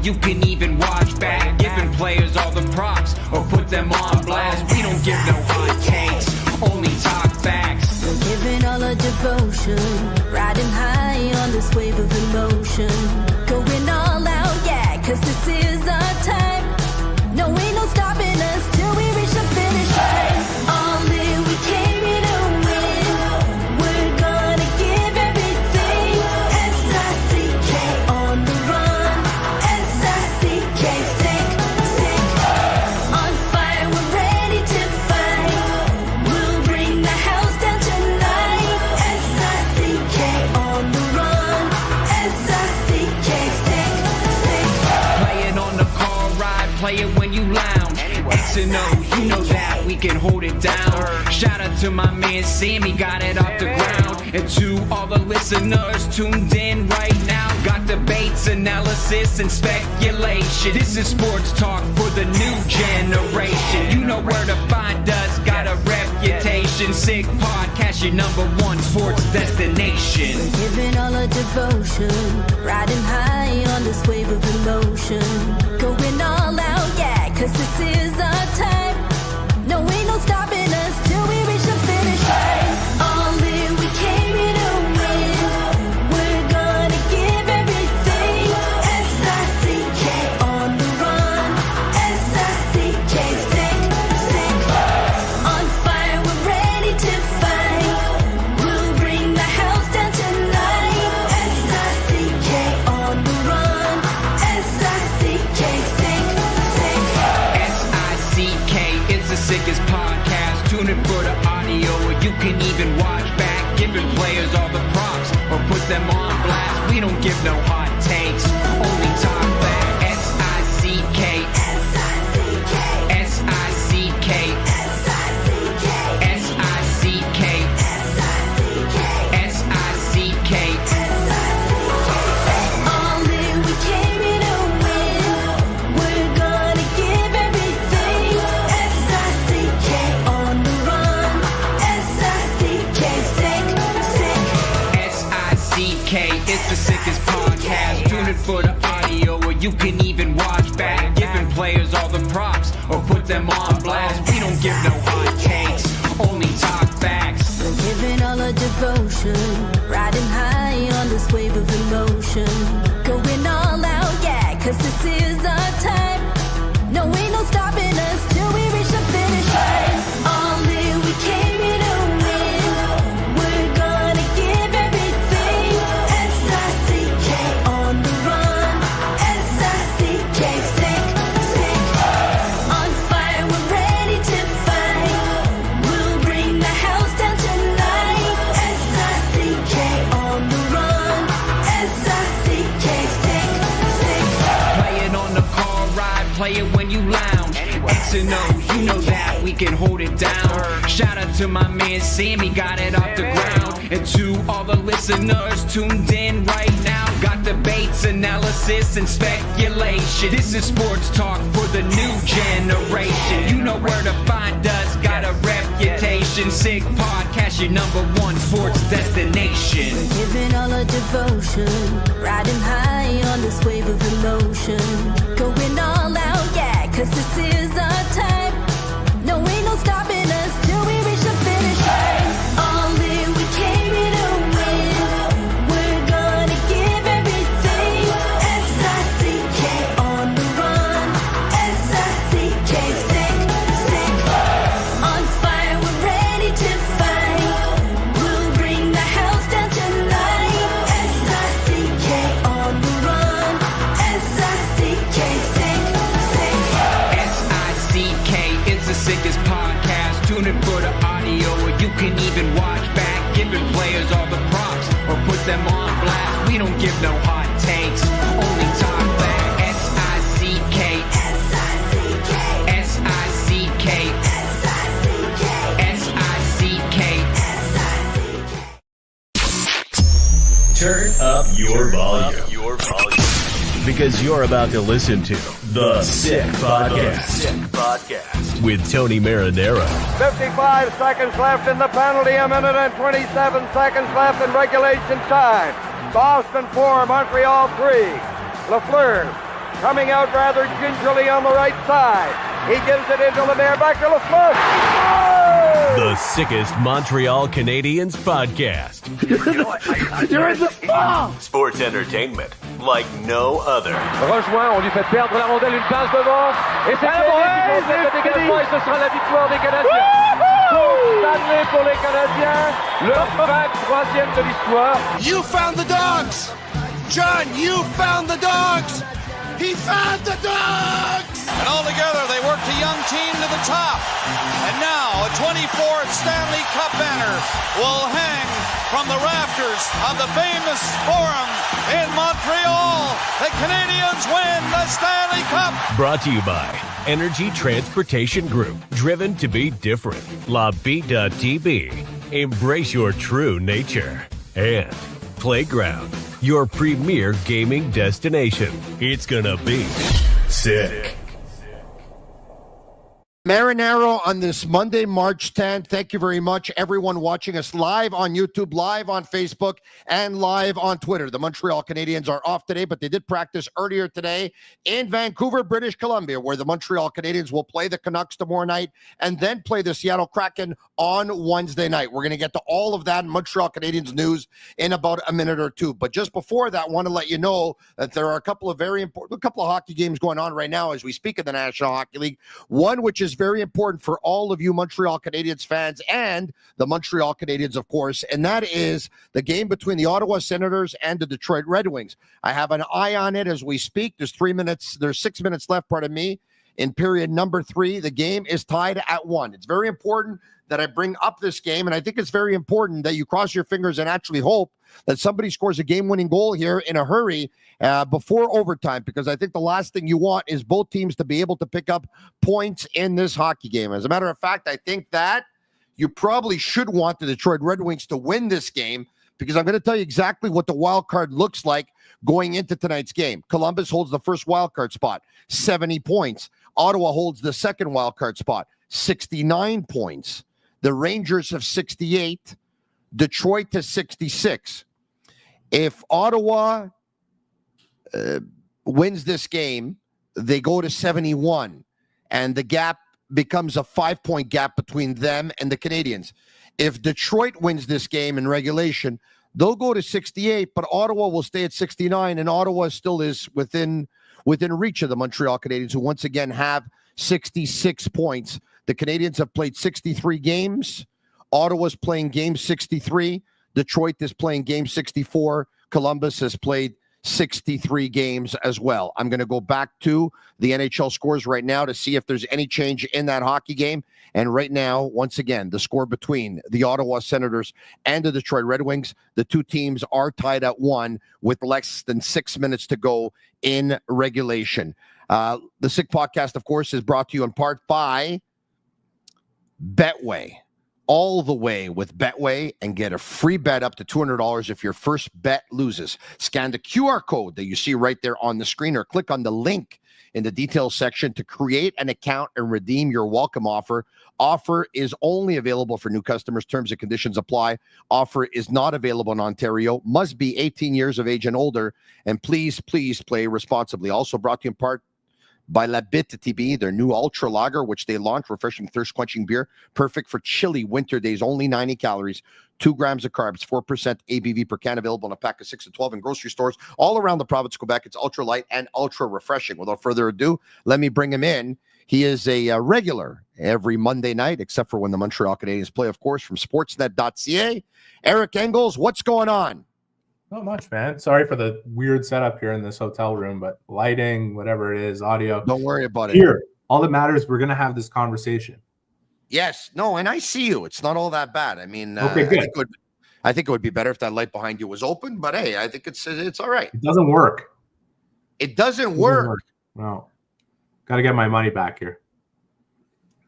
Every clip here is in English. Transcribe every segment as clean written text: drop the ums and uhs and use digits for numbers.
you can even watch back. Giving players all the props or put them on blast. We don't give no hot takes, only talk facts. We're giving all our devotion, riding high on this wave of emotion. Going all out, yeah, cause this is our time. No, ain't no stopping us till we reach the finish line. All in, we came here to win. We're gonna give everything. S-I-C-K on the run. S-I-C-K, sick, sick. On fire, we're ready to fight. We'll bring the house down tonight. S-I-C-K on the run. S-I-C-K, sick, sick. Playing on the car ride, play it when you lounge. X and O, you know that we can hold it down. Shout out to my man Sammy, got it off the ground. And to all the listeners tuned in right now, got debates, analysis, and speculation. This is sports talk for the new generation. You know where to find us, got a reputation. Sick podcast, your #1 sports destination. We're giving all our devotion, riding high on this wave of emotion. Going all out, yeah, cause this is our time. No, ain't no stopping us till we reach the finish line. All in, we came here to win. We're gonna give everything. S-I-C-K on the run. S-I-C-K, sick, sick. On fire, we're ready to fight. We'll bring the house down tonight. S-I-C-K on the run. S-I-C-K, sick, sick. S-I-C-K is the sickest podcast. Tune in for the audio, or you can even watch back. Giving players all the props or put them on blast. We don't give no hot takes, only talk back. S-I-C-K, S-I-C-K, S-I-C-K, S-I-C-K, S-I-C-K, S-I-C-K, S-I-C-K. All in, we came here to win. We're gonna give everything. S-I-C-K on the run. S-I-C-K, sick, sick. S-I-C-K is the sickest podcast. Tune in for the audio, or you can even watch back. Giving players all the props or put them on blast. We don't give no hot takes, only talk facts. We're giving all our devotion, riding high on this wave of emotion. Going all out, yeah, cause this is our time. No, ain't no stopping us till we reach the finish line. All in, we came here to win. We're gonna give everything. S-I-C-K on the run. S-I-C-K, sick, sick. On fire, we're ready to fight. We'll bring the house down tonight. S-I-C-K on the run. S-I-C-K, sick, sick. Playing on the car ride, play it when you lounge. X and O, you know that we can hold it down. Shout out to my man Sammy, got it off the ground. And to all the listeners tuned in right now, got debates, analysis, and speculation. This is sports talk for the new generation. You know where to find us, got a reputation. Sick podcast, your #1 sports destination. We're giving all our devotion, riding high on this wave of emotion. Going all out, yeah, cause this is our time. No, ain't no stopping us till we reach the finish line. All in, we came here to win. We're gonna give everything. S-I-C-K on the run. S-I-C-K, sick, sick. On fire, we're ready to fight. We'll bring the house down tonight. S-I-C-K on the run. S-I-C-K, sick, sick. S-I-C-K is the sickest podcast. Tune in for the audio, or you can even watch back. Giving players all the props or put them on blast. We don't give no hot takes, only talk back. S-I-C-K, S-I-C-K, S-I-C-K, S-I-C-K, S-I-C-K. S-I-C-K. Turn up your volume. Because you're about to listen to The Sick Podcast. With Tony Marinaro. 55 seconds left in the penalty, a minute and 27 seconds left in regulation time. Boston 4, Montreal 3. Lafleur coming out rather gingerly on the right side. He gives it into Lemaire, back to Lafleur. The sickest Montreal Canadiens podcast. You're in the ball! Sports entertainment like no other. Rejoint, on lui fait perdre la rondelle, une passe devant. Et c'est le dégagement et ce sera la victoire des Canadiens. Stanley pour les Canadiens, le 23e de l'histoire. You found the dogs! John, you found the dogs! He found the dogs! And all together, they worked a young team to the top. And now, a 24th Stanley Cup banner will hang from the rafters of the famous Forum in Montreal. The Canadiens win the Stanley Cup! Brought to you by Energy Transportation Group. Driven to be different. La Vida Tibi. Embrace your true nature. And Playground, your premier gaming destination. It's gonna be sick. Marinaro on this Monday, March 10th. Thank you very much, everyone watching us live on YouTube, live on Facebook, and live on Twitter. The Montreal Canadiens are off today, but they did practice earlier today in Vancouver, British Columbia, where the Montreal Canadiens will play the Canucks tomorrow night and then play the Seattle Kraken on Wednesday night. We're going to get to all of that Montreal Canadiens news in about a minute or two. But just before that, I want to let you know that there are a couple of hockey games going on right now as we speak of the National Hockey League. One which is very important for all of you Montreal Canadiens fans and the Montreal Canadiens, of course, and that is the game between the Ottawa Senators and the Detroit Red Wings. I have an eye on it as we speak. There's 6 minutes left, pardon me, in period number 3. The game is tied at 1. It's very important that I bring up this game, and I think it's very important that you cross your fingers and actually hope that somebody scores a game-winning goal here in a hurry before overtime, because I think the last thing you want is both teams to be able to pick up points in this hockey game. As a matter of fact, I think that you probably should want the Detroit Red Wings to win this game, because I'm going to tell you exactly what the wild card looks like going into tonight's game. Columbus holds the first wild card spot, 70 points. Ottawa holds the second wild card spot, 69 points. The Rangers have 68. Detroit has 66. If Ottawa wins this game, they go to 71, and the gap becomes a 5-point gap between them and the Canadiens. If Detroit wins this game in regulation, they'll go to 68, but Ottawa will stay at 69, and Ottawa still is within reach of the Montreal Canadiens, who once again have 66 points. The Canadiens have played 63 games. Ottawa's playing game 63. Detroit is playing game 64. Columbus has played 63 games as well. I'm going to go back to the NHL scores right now to see if there's any change in that hockey game. And right now, once again, the score between the Ottawa Senators and the Detroit Red Wings, the two teams are tied at 1 with less than 6 minutes to go in regulation. The Sick Podcast, of course, is brought to you in part by Betway. All the way with Betway and get a free bet up to $200 if your first bet loses. Scan the QR code that you see right there on the screen or click on the link in the details section to create an account and redeem your welcome offer. Offer is only available for new customers. Terms and conditions apply. Offer is not available in Ontario. Must be 18 years of age and older. And please play responsibly. Also brought to you in part by La Bittt Tibi, their new Ultra Lager, which they launched, refreshing, thirst-quenching beer, perfect for chilly winter days, only 90 calories, 2 grams of carbs, 4% ABV per can, available in a pack of 6 to 12 in grocery stores all around the province of Quebec. It's ultra light and ultra refreshing. Without further ado, let me bring him in. He is a regular every Monday night, except for when the Montreal Canadiens play, of course, from sportsnet.ca. Eric Engels, what's going on? Not much, man. Sorry for the weird setup here in this hotel room, but lighting, whatever it is, audio. Don't worry about it. Here, all that matters, we're going to have this conversation. Yes. No, and I see you. It's not all that bad. I mean, okay, good. I think it would be better if that light behind you was open, but hey, I think it's all right. It doesn't work. It doesn't work. No. Got to get my money back here.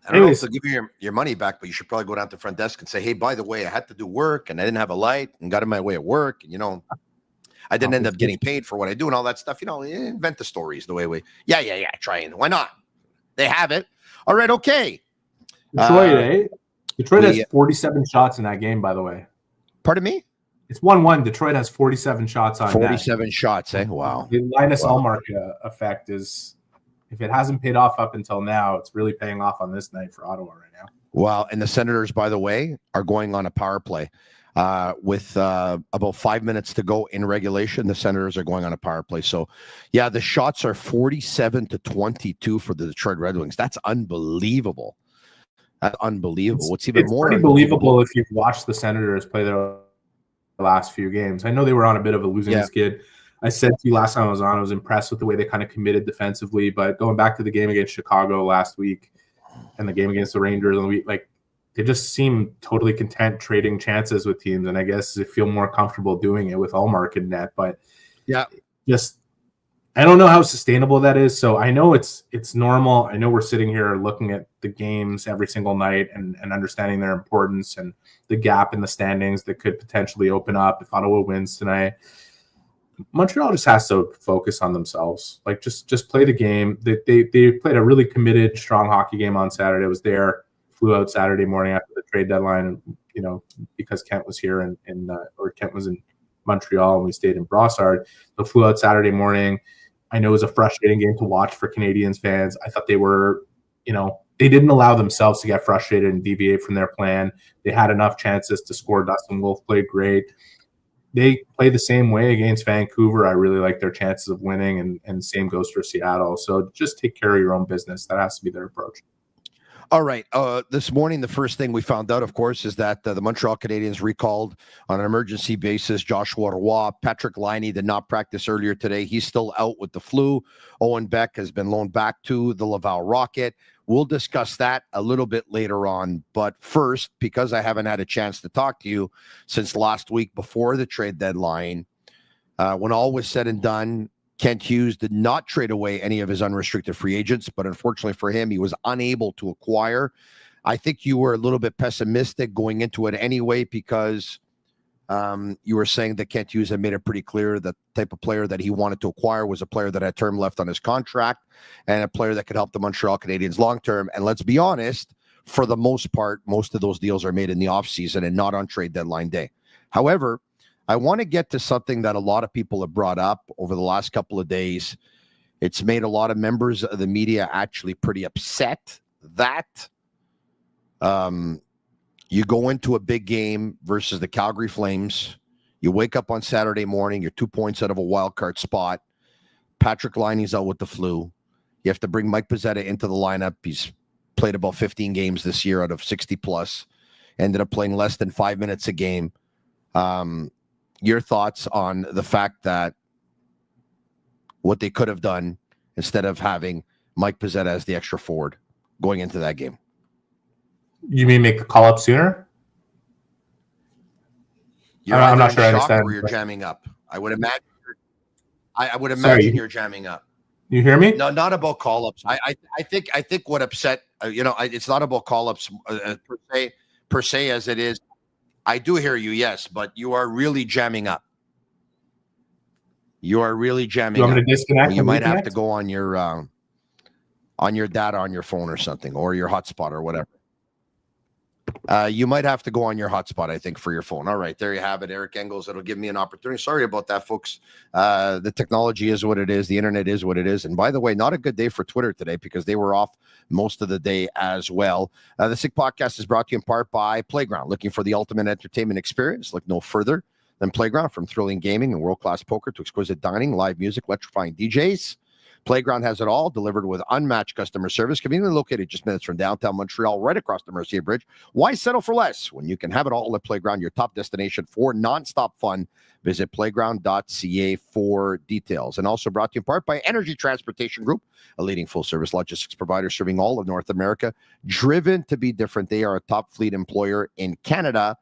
I don't know if they'll give you your money back, but you should probably go down to the front desk and say, hey, by the way, I had to do work and I didn't have a light and got in my way at work. And, I didn't end up getting paid for what I do and all that stuff. Invent the stories the way we. Yeah. Try it. Why not? They have it. All right. Okay. Detroit, Detroit has 47 shots in that game, by the way. Pardon me? It's 1-1. Detroit has 47 shots on 47 shots, eh? Wow. The Linus Ullmark effect is, if it hasn't paid off up until now, it's really paying off on this night for Ottawa right now. Well, and the Senators, by the way, are going on a power play. With about 5 minutes to go in regulation, the Senators are going on a power play. So, yeah, the shots are 47-22 for the Detroit Red Wings. That's unbelievable. That's unbelievable. What's even more pretty believable if you've watched the Senators play their last few games. I know they were on a bit of a losing skid. I said to you last time I was on, I was impressed with the way they kind of committed defensively. But going back to the game against Chicago last week and the game against the Rangers, they just seem totally content trading chances with teams, and I guess they feel more comfortable doing it with Ullmark in net. But I don't know how sustainable that is. So I know it's normal. I know we're sitting here looking at the games every single night and understanding their importance and the gap in the standings that could potentially open up if Ottawa wins tonight. Montreal just has to focus on themselves. Like just play the game. They played a really committed, strong hockey game on Saturday. I was there. Flew out Saturday morning after the trade deadline, because Kent was here or Kent was in Montreal and we stayed in Brossard. So flew out Saturday morning. I know it was a frustrating game to watch for Canadiens fans. I thought they were, they didn't allow themselves to get frustrated and deviate from their plan. They had enough chances to score. Dustin Wolf played great. They play the same way against Vancouver. I really like their chances of winning, and same goes for Seattle. So just take care of your own business. That has to be their approach. All right. This morning, the first thing we found out, of course, is that the Montreal Canadiens recalled on an emergency basis Joshua Roy. Patrik Laine did not practice earlier today. He's still out with the flu. Owen Beck has been loaned back to the Laval Rocket. We'll discuss that a little bit later on. But first, because I haven't had a chance to talk to you since last week before the trade deadline, when all was said and done, Kent Hughes did not trade away any of his unrestricted free agents, but unfortunately for him, he was unable to acquire. I think you were a little bit pessimistic going into it anyway, because you were saying that Kent Hughes had made it pretty clear that the type of player that he wanted to acquire was a player that had term left on his contract and a player that could help the Montreal Canadiens long-term. And let's be honest, for the most part, most of those deals are made in the offseason and not on trade deadline day. However, I want to get to something that a lot of people have brought up over the last couple of days. It's made a lot of members of the media actually pretty upset that you go into a big game versus the Calgary Flames. You wake up on Saturday morning, you're 2 points out of a wild card spot. Patrik Laine's out with the flu. You have to bring Mike Pizzetta into the lineup. He's played about 15 games this year out of 60 plus. Ended up playing less than 5 minutes a game. Your thoughts on the fact that what they could have done instead of having Mike Pizzetta as the extra forward going into that game? You mean make the call up sooner? I'm not sure I understand. Or you're jamming up. I would imagine. I would imagine you're jamming up. You hear me? No, not about call ups. I think what upset. It's not about call ups per se as it is. I do hear you, yes, but you are really jamming up. You are really jamming up. You want me to disconnect? You might have to go on your data on your phone or something, or your hotspot or whatever. You might have to go on your hotspot, I think, for your phone. All right, there you have it, Eric Engels. It'll give me an opportunity. Sorry about that, folks. The technology is what it is. The internet is what it is. And by the way, not a good day for Twitter today because they were off most of the day as well. The Sick Podcast is brought to you in part by Playground. Looking for the ultimate entertainment experience? Look no further than Playground. From thrilling gaming and world-class poker to exquisite dining, live music, electrifying DJs. Playground has it all, delivered with unmatched customer service, conveniently located just minutes from downtown Montreal, right across the Mercier Bridge. Why settle for less when you can have it all at Playground, your top destination for nonstop fun? Visit playground.ca for details. And also brought to you in part by Energy Transportation Group, a leading full-service logistics provider serving all of North America. Driven to be different. They are a top fleet employer in Canada.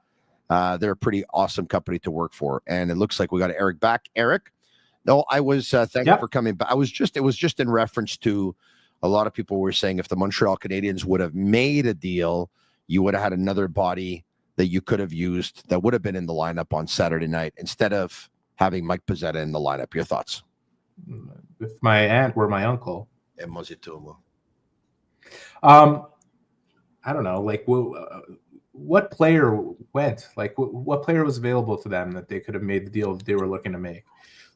They're a pretty awesome company to work for. And it looks like we got Eric back. Eric? No, I was thank you for coming back. It was just in reference to a lot of people were saying if the Montreal Canadiens would have made a deal, you would have had another body that you could have used that would have been in the lineup on Saturday night instead of having Mike Pizzetta in the lineup. Your thoughts? If my aunt were my uncle. I don't know. Like, what player went? Like, what player was available to them that they could have made the deal that they were looking to make?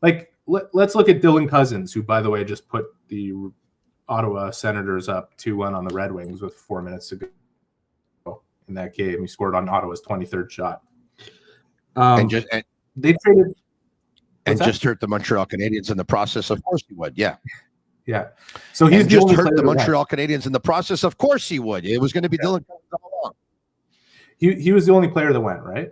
Like, let's look at Dylan Cousins, who, by the way, just put the Ottawa Senators up 2-1 on the Red Wings with 4 minutes to go in that game. He scored on Ottawa's 23rd shot. They traded and just hurt the Montreal Canadiens in the process. Of course he would. Yeah. Yeah. So he's just hurt the Montreal Canadiens in the process. Of course he would. It was going to be Dylan Cousins all along. He was the only player that went, right?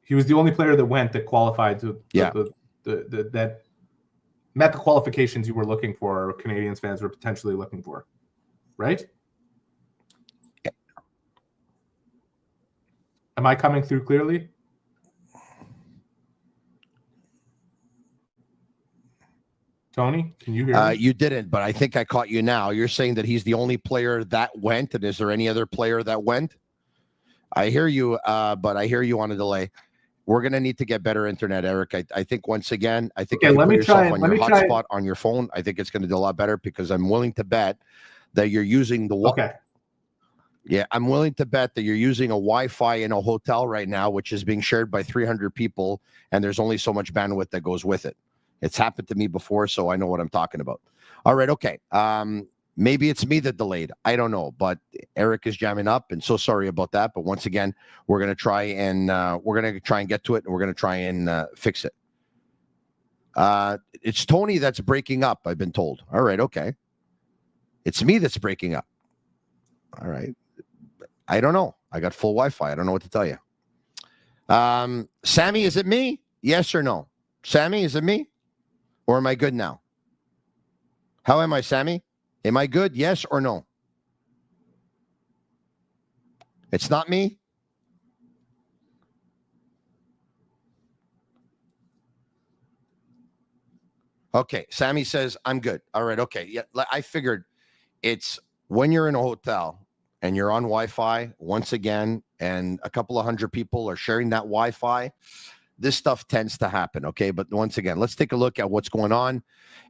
He was the only player that went that qualified to that met the qualifications you were looking for, or Canadiens fans were potentially looking for, right? Am I coming through clearly? Tony, can you hear me? You didn't, but I think I caught you now. You're saying that he's the only player that went, and is there any other player that went? I hear you, but I hear you on a delay. We're going to need to get better internet, Eric. I think once again, if you put yourself on your hotspot on your phone, I think it's going to do a lot better, because I'm willing to bet that you're using the Okay. Yeah, I'm willing to bet that you're using a Wi-Fi in a hotel right now, which is being shared by 300 people, and there's only so much bandwidth that goes with it. It's happened to me before, so I know what I'm talking about. All right, okay. Maybe it's me that delayed. I don't know, but Eric is jamming up, and so sorry about that. But once again, we're going to try and get to it, and we're going to try and fix it. It's Tony that's breaking up, I've been told. All right, okay. It's me that's breaking up. All right. I don't know. I got full Wi-Fi. I don't know what to tell you. Sammy, is it me? Yes or no? Sammy, is it me? Or am I good now? How am I, Sammy? Am I good? Yes or no? It's not me? Okay, Sammy says, I'm good. All right, okay. Yeah, I figured it's when you're in a hotel and you're on Wi-Fi, once again, and a couple of hundred people are sharing that Wi-Fi, this stuff tends to happen, okay? But once again, let's take a look at what's going on.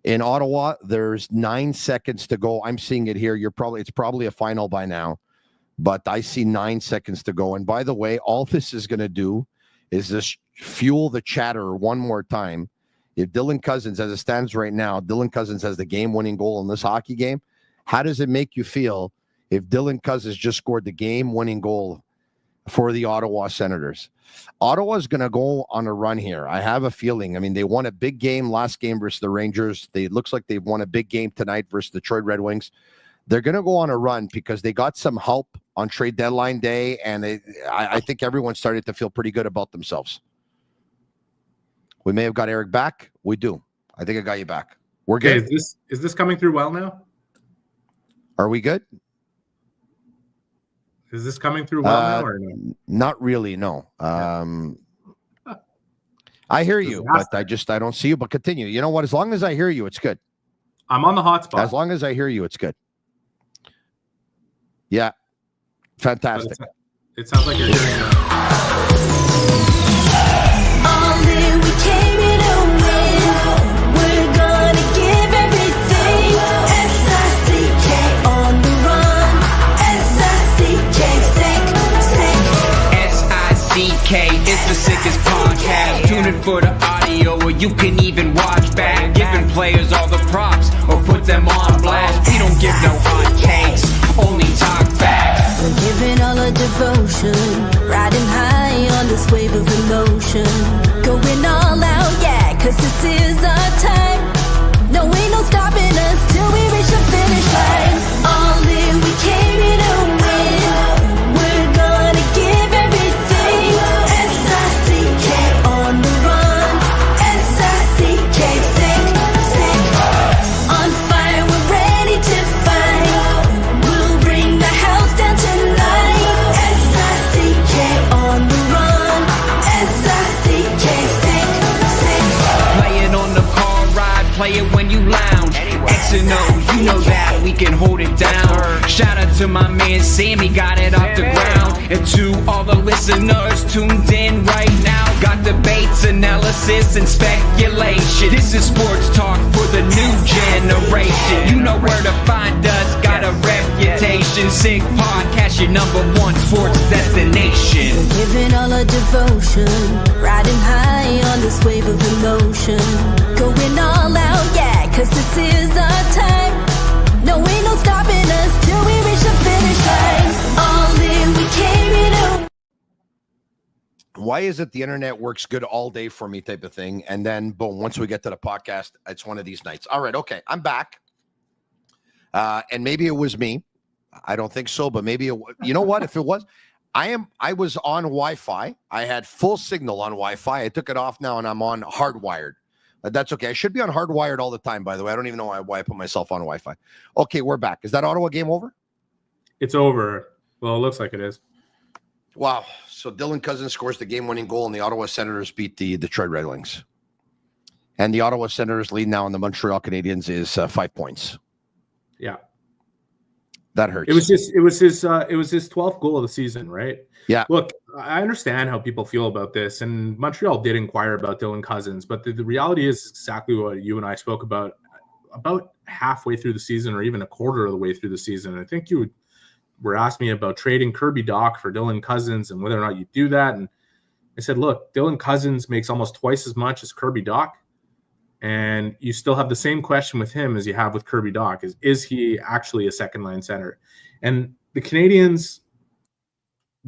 In Ottawa, there's 9 seconds to go. I'm seeing it here. It's probably a final by now, but I see 9 seconds to go. And by the way, all this is going to do is just fuel the chatter one more time. If Dylan Cousins, as it stands right now, Dylan Cousins has the game-winning goal in this hockey game, how does it make you feel if Dylan Cousins just scored the game-winning goal for the Ottawa Senators? Ottawa's going to go on a run here. I have a feeling. I mean, they won a big game last game versus the Rangers. It looks like they've won a big game tonight versus the Detroit Red Wings. They're going to go on a run because they got some help on trade deadline day, and I think everyone started to feel pretty good about themselves. We may have got Eric back. We do. I think I got you back. We're good. Okay, is this coming through well now? Are we good? Is this coming through well now or no? Not really, no. I hear you, but I don't see you. But continue. You know what? As long as I hear you, it's good. I'm on the hotspot. As long as I hear you, it's good. Yeah. Fantastic. It sounds like you're hearing me. All in, we came here to win. We're gonna give everything. S-I-C-K on the run. S-I-C-K, sick. S-I-C-K is the sickest podcast. Tune in for the audio, or you can even watch back. Giving players all the props, or put them on blast. We don't give no hot takes, only talk facts. We're giving all our devotion, riding high on this wave of emotion, going all out, yeah, cause this is our time. No, ain't no stopping us till we reach the finish line. All in, we came here to win. We're gonna give everything. S-I-C-K on the run. S-I-C-K, sick. On fire, we're ready to fight. We'll bring the house down tonight. S-I-C-K on the run. S-I-C-K, sick. Playing on the car X and O, you know that we can hold it down. Shout out to my man Sammy, got it off the ground. And to all the listeners tuned in right now, got debates, analysis, and speculation. This is sports talk for the new generation. You know where to find us, got a reputation. Sick podcast, your #1 sports destination. Giving all our devotion, riding high on this wave of emotion. Going all out, yeah, cause this is our time. No, ain't no stopping us till we reach the finish line. All in, we came in. Why is it the internet works good all day for me type of thing? And then, boom, once we get to the podcast, it's one of these nights. All right, okay, I'm back. And maybe it was me. I don't think so, but maybe, you know what? If it was, I was on Wi-Fi. I had full signal on Wi-Fi. I took it off now, and I'm on hardwired. That's okay. I should be on hardwired all the time, by the way. I don't even know why I put myself on Wi-Fi. Okay, we're back. Is that Ottawa game over? It's over. Well, it looks like it is. Wow. So Dylan Cousins scores the game-winning goal, and the Ottawa Senators beat the Detroit Red Wings. And the Ottawa Senators lead now on the Montreal Canadiens is 5 points. Yeah. That hurts. It was his 12th goal of the season, right? Yeah. Look, I understand how people feel about this, and Montreal did inquire about Dylan Cousins, but the reality is exactly what you and I spoke about halfway through the season, or even a quarter of the way through the season. I think you were asking me about trading Kirby Dach for Dylan Cousins and whether or not you do that. And I said, look, Dylan Cousins makes almost twice as much as Kirby Dach. And you still have the same question with him as you have with Kirby Dach. Is he actually a second-line center? And the Canadiens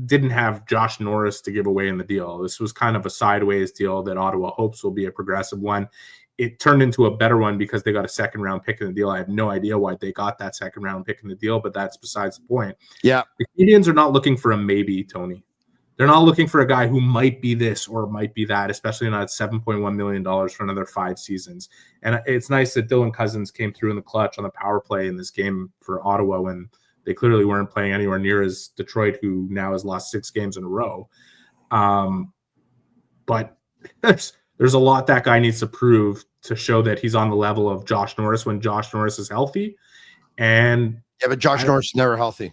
didn't have Josh Norris to give away in the deal. This was kind of a sideways deal that Ottawa hopes will be a progressive one. It turned into a better one because they got a second-round pick in the deal. I have no idea why they got that second-round pick in the deal, but that's besides the point. Yeah. The Canadiens are not looking for a maybe, Tony. They're not looking for a guy who might be this or might be that, especially not $7.1 million for another 5 seasons. And it's nice that Dylan Cousins came through in the clutch on the power play in this game for Ottawa when they clearly weren't playing anywhere near as Detroit, who now has lost 6 games in a row. But there's a lot that guy needs to prove to show that he's on the level of Josh Norris when Josh Norris is healthy. And yeah, but Josh Norris is never healthy.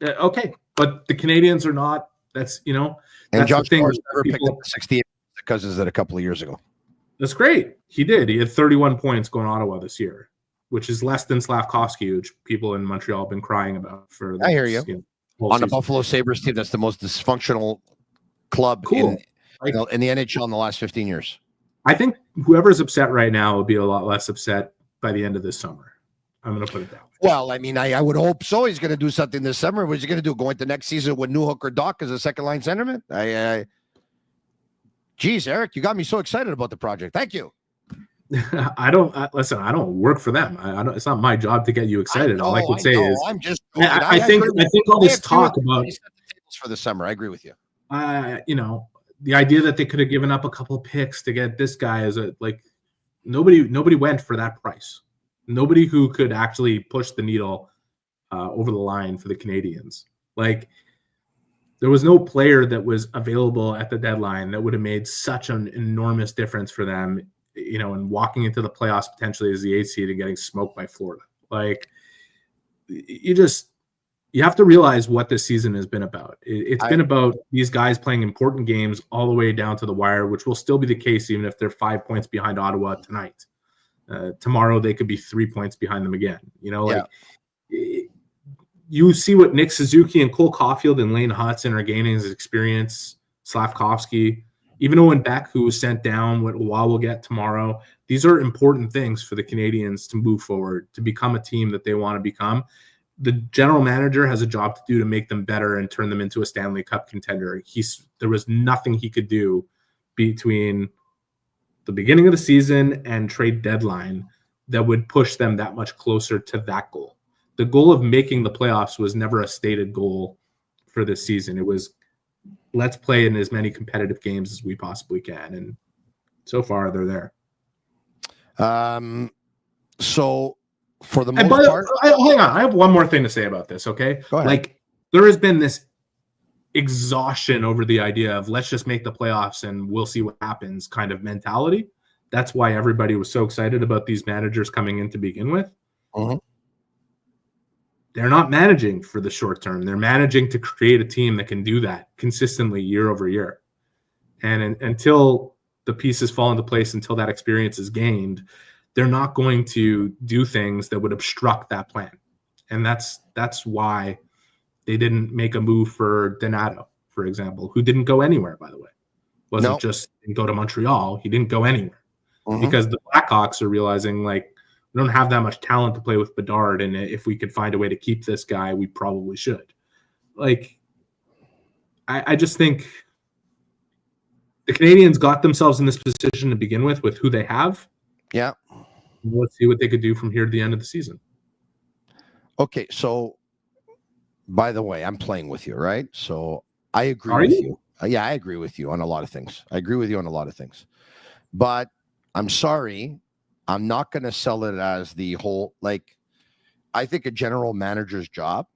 Okay, but the Canadiens are not. That's, you know, and that's Josh the thing. Norris never picked up the 68 Cousins that a couple of years ago. That's great. He did. He had 31 points going Ottawa this year, which is less than Slavkovsky, which people in Montreal have been crying about for. I hear you. On season. the Buffalo Sabres team, that's the most dysfunctional club in the NHL in the last 15 years. I think whoever's upset right now will be a lot less upset by the end of this summer. I'm going to put it that way. Well, I mean, I would hope so. He's going to do something this summer. What's he going to do? Go into next season with Newhook or Dach as a second-line centerman? Geez, Eric, you got me so excited about the project. Thank you. I don't work for them. It's not my job to get you excited. All I can say is I'm just. I think all this talk about set the tables for the summer. I agree with you. You know, the idea that they could have given up a couple of picks to get this guy is nobody went for that price. Nobody who could actually push the needle over the line for the Canadiens. Like, there was no player that was available at the deadline that would have made such an enormous difference for them, you know, and walking into the playoffs potentially as the 8th seed and getting smoked by Florida. Like, you have to realize what this season has been about. It's been about these guys playing important games all the way down to the wire, which will still be the case even if they're 5 points behind Ottawa tonight. Tomorrow they could be 3 points behind them again. You know, you see what Nick Suzuki and Cole Caulfield and Lane Hudson are gaining as experience. Slavkovsky, even Owen Beck, who was sent down, what we'll get tomorrow. These are important things for the Canadiens to move forward, to become a team that they want to become. The general manager has a job to do to make them better and turn them into a Stanley Cup contender. There was nothing he could do between the beginning of the season and trade deadline that would push them that much closer to that goal. The goal of making the playoffs was never a stated goal for this season. It was, let's play in as many competitive games as we possibly can. And so far they're there. So for the most part, hang on. I have one more thing to say about this. Okay. Go ahead. Like, there has been this exhaustion over the idea of let's just make the playoffs and we'll see what happens kind of mentality That's why everybody was so excited about these managers coming in to begin with. Mm-hmm. They're not managing for the short term. They're managing to create a team that can do that consistently year over year. And until the pieces fall into place, until that experience is gained, they're not going to do things that would obstruct that plan. And that's why they didn't make a move for Donato, for example, who didn't go anywhere, by the way. Wasn't just didn't go to Montreal. He didn't go anywhere because the Blackhawks are realizing, like, we don't have that much talent to play with Bedard, and if we could find a way to keep this guy, we probably should. Like, I just think the Canadiens got themselves in this position to begin with who they have. Yeah. Let's see what they could do from here to the end of the season. Okay, so by the way, I'm playing with you, right? So I agree with you. Yeah, I agree with you on a lot of things. But I'm sorry, I'm not going to sell it as the whole, like, I think a general manager's job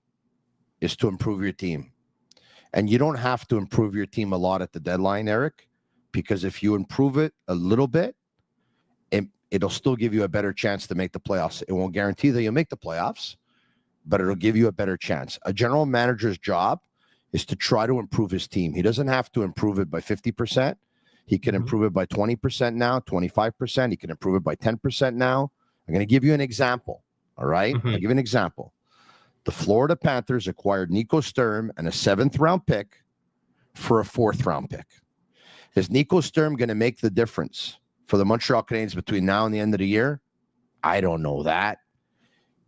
is to improve your team. And you don't have to improve your team a lot at the deadline, Eric, because if you improve it a little bit, it'll still give you a better chance to make the playoffs. It won't guarantee that you'll make the playoffs, but it'll give you a better chance. A general manager's job is to try to improve his team. He doesn't have to improve it by 50%. He can improve it by 20% now, 25%. He can improve it by 10% now. I'm going to give you an example, all right? I'll give you an example. The Florida Panthers acquired Nico Sturm and a 7th-round pick for a 4th-round pick. Is Nico Sturm going to make the difference for the Montreal Canadiens between now and the end of the year? I don't know that.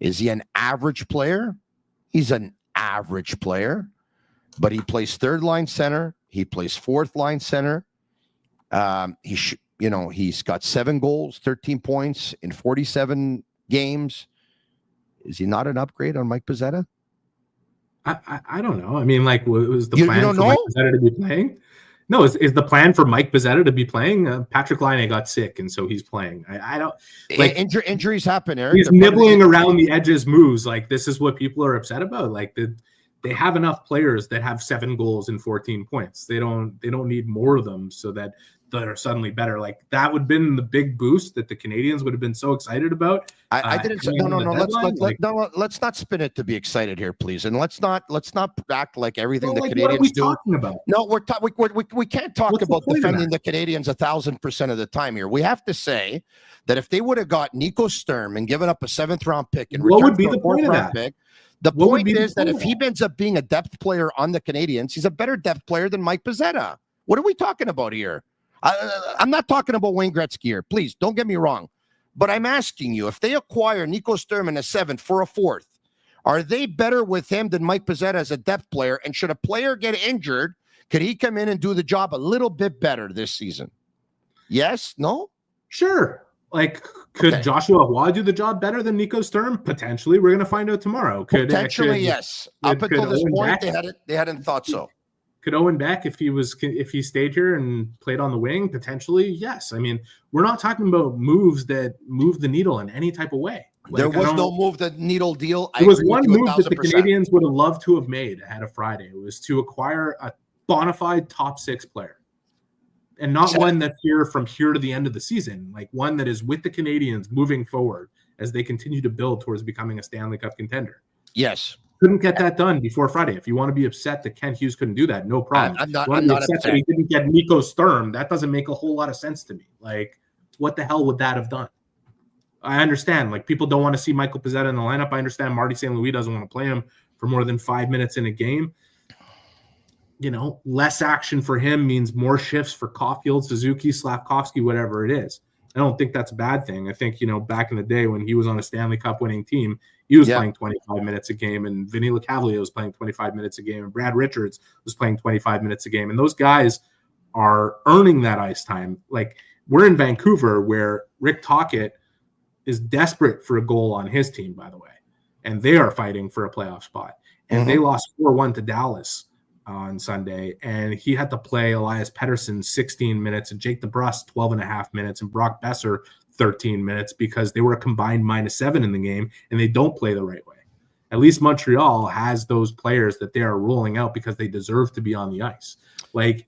Is he an average player? He's an average player, but he plays 3rd-line center. He plays 4th-line center. He's got 7 goals, 13 points in 47 games. Is he not an upgrade on Mike Pizzetta? I don't know. I mean, like, was the plan for Mike Pizzetta to be playing? No, is the plan for Mike Pizzetta to be playing? Patrik Laine got sick, and so he's playing. I don't like injuries happen, Eric. He's nibbling around the edges moves. Like, this is what people are upset about. Like, they have enough players that have 7 goals and 14 points. They don't need more of them so that are suddenly better. Like, that would have been the big boost that the Canadiens would have been so excited about. I didn't say no. Let's not spin it to be excited here, please, and let's not act like everything the Canadiens what are we do. Talking about? No, we can't talk about defending the Canadiens 1,000% of the time here. We have to say that if they would have got Nico Sturm and given up a 7th-round pick and what would be the point of that? Pick, the point is that if he ends up being a depth player on the Canadiens, he's a better depth player than Mike Pizzetta. What are we talking about here? I'm not talking about Wayne Gretzky here. Please, don't get me wrong. But I'm asking you, if they acquire Nico Sturm in a 7th for a 4th, are they better with him than Mike Pizzetta as a depth player? And should a player get injured, could he come in and do the job a little bit better this season? Yes? No? Sure. Like, could Joshua Roy do the job better than Nico Sturm? Potentially. We're going to find out tomorrow. Potentially, yes. Up until this point, they hadn't thought so. Could Owen Beck, if he stayed here and played on the wing, potentially, yes. I mean, we're not talking about moves that move the needle in any type of way. Like, there was no move the needle deal. There was one move that the Canadiens would have loved to have made ahead of Friday. It was to acquire a bona fide top 6 player. And not one that's here from here to the end of the season, like one that is with the Canadiens moving forward as they continue to build towards becoming a Stanley Cup contender. Yes. Couldn't get that done before Friday. If you want to be upset that Kent Hughes couldn't do that, no problem. I'm not upset that he didn't get Nico Sturm. That doesn't make a whole lot of sense to me. Like, what the hell would that have done? I understand. Like, people don't want to see Michael Pizzetta in the lineup. I understand Marty St. doesn't want to play him for more than 5 minutes in a game. You know, less action for him means more shifts for Caulfield, Suzuki, Slavkovsky, whatever it is. I don't think that's a bad thing. I think, back in the day when he was on a Stanley Cup winning team, he was playing 25 minutes a game, and Vinny LeCavalier was playing 25 minutes a game, and Brad Richards was playing 25 minutes a game. And those guys are earning that ice time. Like, we're in Vancouver where Rick Tocchet is desperate for a goal on his team, by the way, and they are fighting for a playoff spot. And they lost 4-1 to Dallas on Sunday, and he had to play Elias Pettersson 16 minutes and Jake DeBrusk 12.5 minutes and Brock Besser 13 minutes because they were a combined -7 in the game, and they don't play the right way. At least Montreal has those players that they are rolling out because they deserve to be on the ice. Like,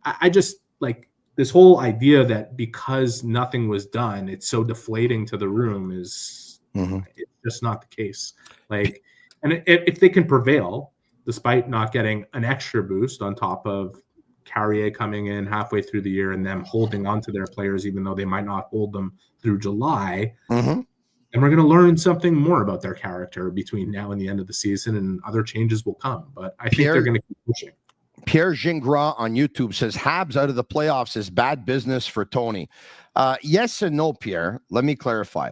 I just, like, this whole idea that because nothing was done, it's so deflating to the room is it's just not the case. Like, and if they can prevail, despite not getting an extra boost on top of Carrier coming in halfway through the year and them holding on to their players, even though they might not hold them through July, and we're going to learn something more about their character between now and the end of the season, and other changes will come. But I think they're going to keep pushing. Pierre Gingras on YouTube says Habs out of the playoffs is bad business for Tony. Yes and no, Pierre. Let me clarify.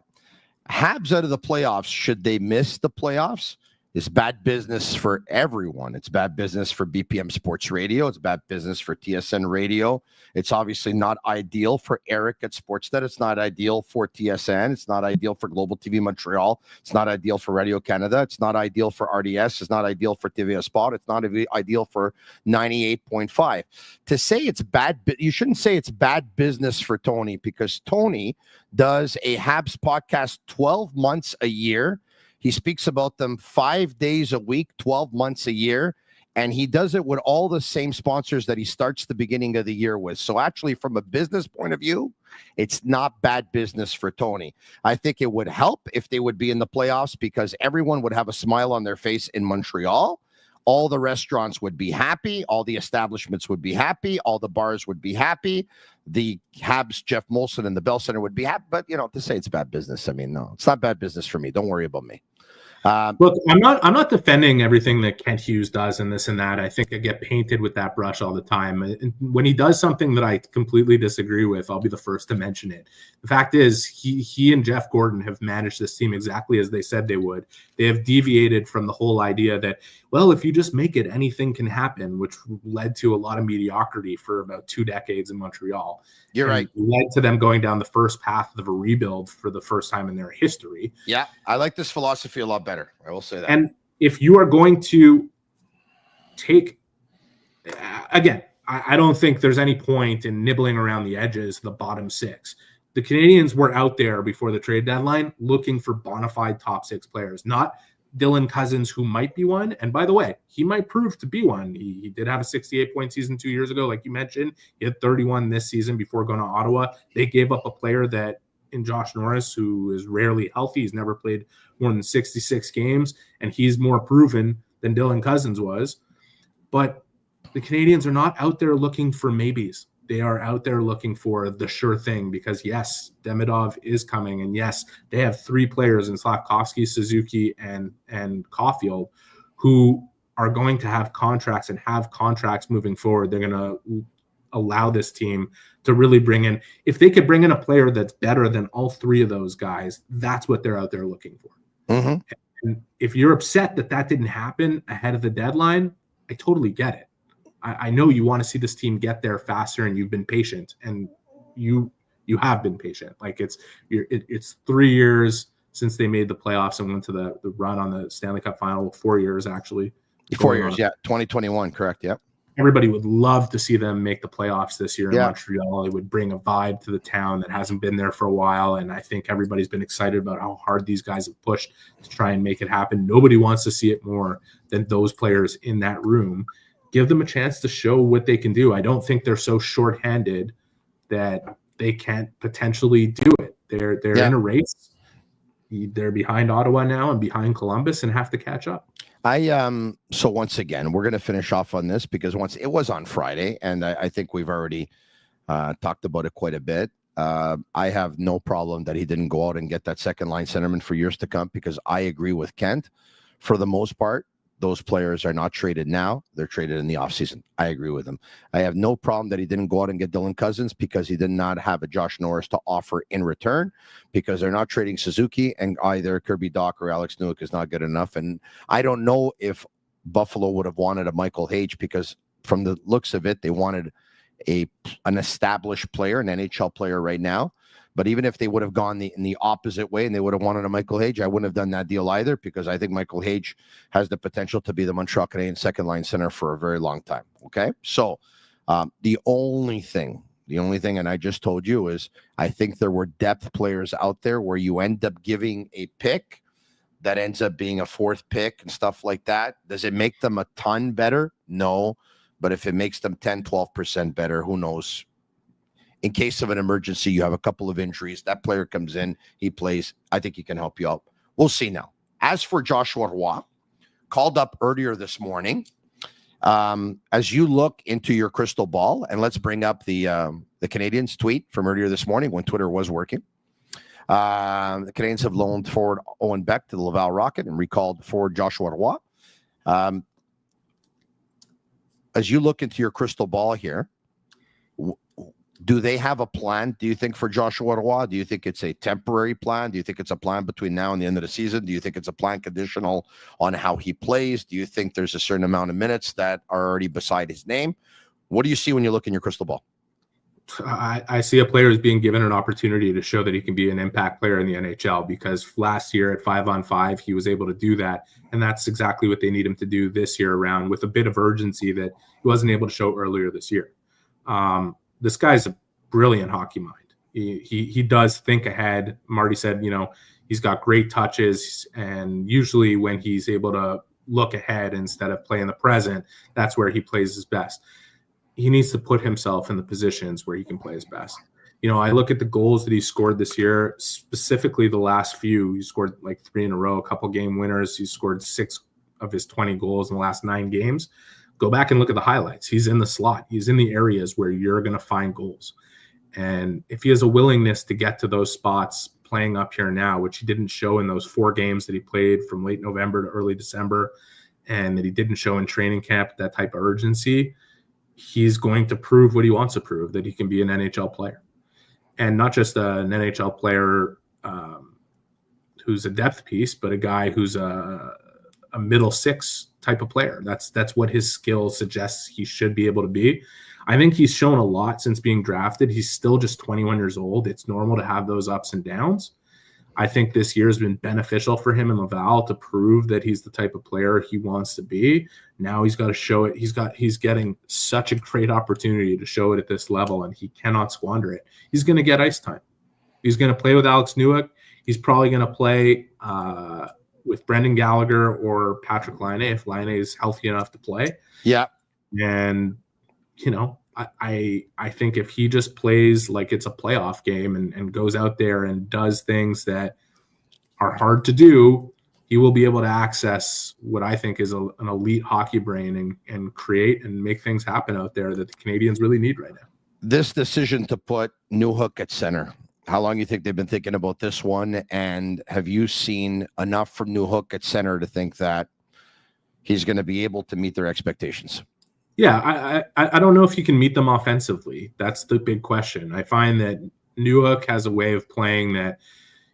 Habs out of the playoffs, should they miss the playoffs, is bad business for everyone. It's bad business for BPM Sports Radio. It's bad business for TSN Radio. It's obviously not ideal for Eric at Sportsnet. It's not ideal for TSN. It's not ideal for Global TV Montreal. It's not ideal for Radio Canada. It's not ideal for RDS. It's not ideal for TVA Sport. It's not ideal for 98.5. To say it's bad, you shouldn't say it's bad business for Tony, because Tony does a Habs podcast 12 months a year. He speaks about them 5 days a week, 12 months a year, and he does it with all the same sponsors that he starts the beginning of the year with. So actually, from a business point of view, it's not bad business for Tony. I think it would help if they would be in the playoffs, because everyone would have a smile on their face in Montreal. All the restaurants would be happy. All the establishments would be happy. All the bars would be happy. The Habs, Jeff Molson, and the Bell Center would be happy. But, to say it's bad business, I mean, no, it's not bad business for me. Don't worry about me. Look, I'm not defending everything that Kent Hughes does and this and that. I think I get painted with that brush all the time. And when he does something that I completely disagree with, I'll be the first to mention it. The fact is, he and Jeff Gordon have managed this team exactly as they said they would. They have deviated from the whole idea that, well, if you just make it, anything can happen, which led to a lot of mediocrity for about 2 decades in Montreal. You're right. Led to them going down the first path of a rebuild for the first time in their history. Yeah, I like this philosophy a lot better. I will say that. And if you are going to take, again, I don't think there's any point in nibbling around the edges, the bottom 6. The Canadiens were out there before the trade deadline looking for bona fide top 6 players, not Dylan Cousins, who might be one. And by the way, he might prove to be one. He did have a 68-point season 2 years ago, like you mentioned. He had 31 this season before going to Ottawa. They gave up a player that, in Josh Norris, who is rarely healthy. He's never played more than 66 games, and he's more proven than Dylan Cousins was. But the Canadiens are not out there looking for maybes. They are out there looking for the sure thing, because, yes, Demidov is coming, and, yes, they have 3 players in Slafkovsky, Suzuki, and Caulfield who are going to have contracts and have contracts moving forward. They're going to allow this team to really bring in, if they could bring in a player that's better than all 3 of those guys, that's what they're out there looking for. And if you're upset that didn't happen ahead of the deadline, I totally get it. I know you want to see this team get there faster, and you've been patient, and you have been patient. Like it's 3 years since they made the playoffs and went to the run on the Stanley Cup final. 4 years, actually. 4 years, yeah. 2021, correct, yep. Everybody would love to see them make the playoffs this year in Montreal. It would bring a vibe to the town that hasn't been there for a while, and I think everybody's been excited about how hard these guys have pushed to try and make it happen. Nobody wants to see it more than those players in that room. Give them a chance to show what they can do. I don't think they're so shorthanded that they can't potentially do it. They're in a race. They're behind Ottawa now and behind Columbus and have to catch up. So once again, we're going to finish off on this, because once it was on Friday, and I think we've already talked about it quite a bit. I have no problem that he didn't go out and get that second line centerman for years to come, because I agree with Kent. For the most part, those players are not traded now. They're traded in the offseason. I agree with him. I have no problem that he didn't go out and get Dylan Cousins, because he did not have a Josh Norris to offer in return, because they're not trading Suzuki, and either Kirby Dach or Alex Newhook is not good enough. And I don't know if Buffalo would have wanted a Michael Hage, because from the looks of it, they wanted an established player, an NHL player right now. But even if they would have gone in the opposite way and they would have wanted a Michael Hage, I wouldn't have done that deal either, because I think Michael Hage has the potential to be the Montreal Canadiens second line center for a very long time. Okay. So the only thing, and I just told you, is I think there were depth players out there where you end up giving a pick that ends up being a 4th pick and stuff like that. Does it make them a ton better? No. But if it makes them 10, 12% better, who knows? in case of an emergency, you have a couple of injuries. That player comes in, he plays. I think he can help you out. We'll see now. As for Joshua Roy, called up earlier this morning. As you look into your crystal ball, and let's bring up the Canadiens tweet from earlier this morning when Twitter was working. The Canadiens have loaned forward Owen Beck to the Laval Rocket and recalled forward Joshua Roy. As you look into your crystal ball here, do they have a plan, do you think, for Joshua Roy? Do you think it's a temporary plan? Do you think it's a plan between now and the end of the season? Do you think it's a plan conditional on how he plays? Do you think there's a certain amount of minutes that are already beside his name? What do you see when you look in your crystal ball? I see a player as being given an opportunity to show that he can be an impact player in the NHL, because last year at 5-on-5, he was able to do that. And that's exactly what they need him to do this year around, with a bit of urgency that he wasn't able to show earlier this year. This guy's a brilliant hockey mind. He does think ahead. Marty said, he's got great touches. And usually when he's able to look ahead instead of play in the present, that's where he plays his best. He needs to put himself in the positions where he can play his best. I look at the goals that he scored this year, specifically the last few. He scored like 3 in a row, a couple game winners. He scored 6 of his 20 goals in the last 9 games. Go back and look at the highlights. He's in the slot. He's in the areas where you're going to find goals. And if he has a willingness to get to those spots playing up here now, which he didn't show in those 4 games that he played from late November to early December, and that he didn't show in training camp, that type of urgency, he's going to prove what he wants to prove, that he can be an NHL player. And not just an NHL player who's a depth piece, but a guy who's a middle 6 type of player. That's what his skill suggests he should be able to be. I think he's shown a lot since being drafted. He's still just 21 years old. It's normal to have those ups and downs. I think this year has been beneficial for him in Laval to prove that he's the type of player he wants to be. Now he's got to show it. He's getting such a great opportunity to show it at this level, and he cannot squander it. He's going to get ice time. He's going to play with Alex Newhook. He's probably going to play with Brendan Gallagher or Patrik Laine if Laine is healthy enough to play. Yeah. And, I think if he just plays like it's a playoff game and goes out there and does things that are hard to do, he will be able to access what I think is an elite hockey brain and create and make things happen out there that the Canadiens really need right now. This decision to put Newhook at center, how long do you think they've been thinking about this one? And have you seen enough from Newhook at center to think that he's going to be able to meet their expectations? Yeah, I don't know if he can meet them offensively. That's the big question. I find that Newhook has a way of playing that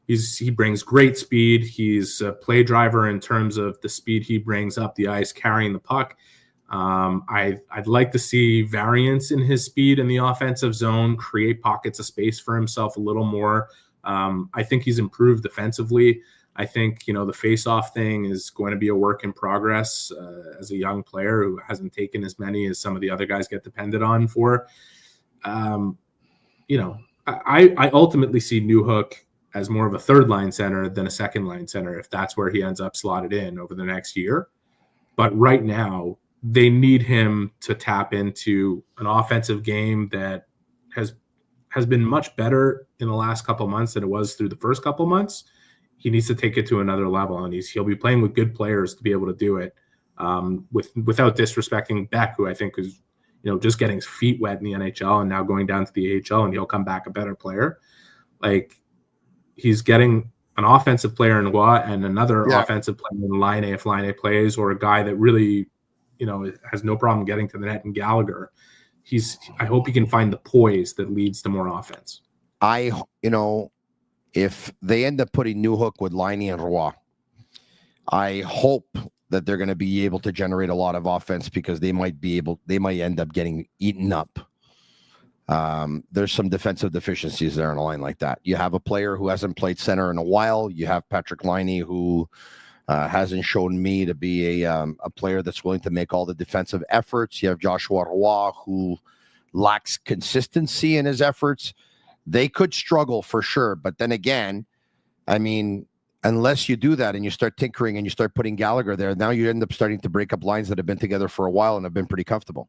he brings great speed. He's a play driver in terms of the speed he brings up the ice carrying the puck. I'd like to see variance in his speed in the offensive zone, create pockets of space for himself a little more. I think he's improved defensively. I think, the face-off thing is going to be a work in progress as a young player who hasn't taken as many as some of the other guys get depended on for. I ultimately see Newhook as more of a third-line center than a second-line center if that's where he ends up slotted in over the next year. But right now, they need him to tap into an offensive game that has been much better in the last couple months than it was through the first couple months. He needs to take it to another level, and he'll be playing with good players to be able to do it without disrespecting Beck, who I think is, just getting his feet wet in the NHL and now going down to the AHL, and he'll come back a better player. Like, he's getting an offensive player in Roy and another offensive player in Laine if Laine plays, or a guy that really, has no problem getting to the net in Gallagher. I hope he can find the poise that leads to more offense. If they end up putting Newhook with Laine and Roy, I hope that they're going to be able to generate a lot of offense, because they might end up getting eaten up. There's some defensive deficiencies there in a line like that. You have a player who hasn't played center in a while. You have Patrik Laine, who hasn't shown me to be a player that's willing to make all the defensive efforts. You have Joshua Roy, who lacks consistency in his efforts. They could struggle for sure. But then again, unless you do that and you start tinkering and you start putting Gallagher there, now you end up starting to break up lines that have been together for a while and have been pretty comfortable.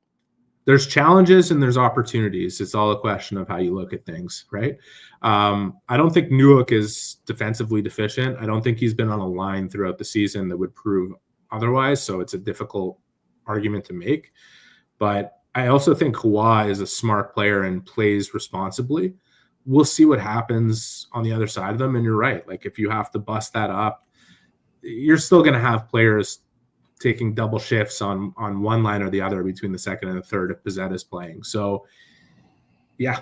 there's challenges and there's opportunities. It's all a question of how you look at things, right? I don't think Newhook is defensively deficient. I don't think he's been on a line throughout the season that would prove otherwise. So it's a difficult argument to make. But I also think Kawhi is a smart player and plays responsibly. We'll see what happens on the other side of them. And you're right. Like, if you have to bust that up, you're still going to have players taking double shifts on one line or the other between the second and the third if Bittt is playing. So, yeah,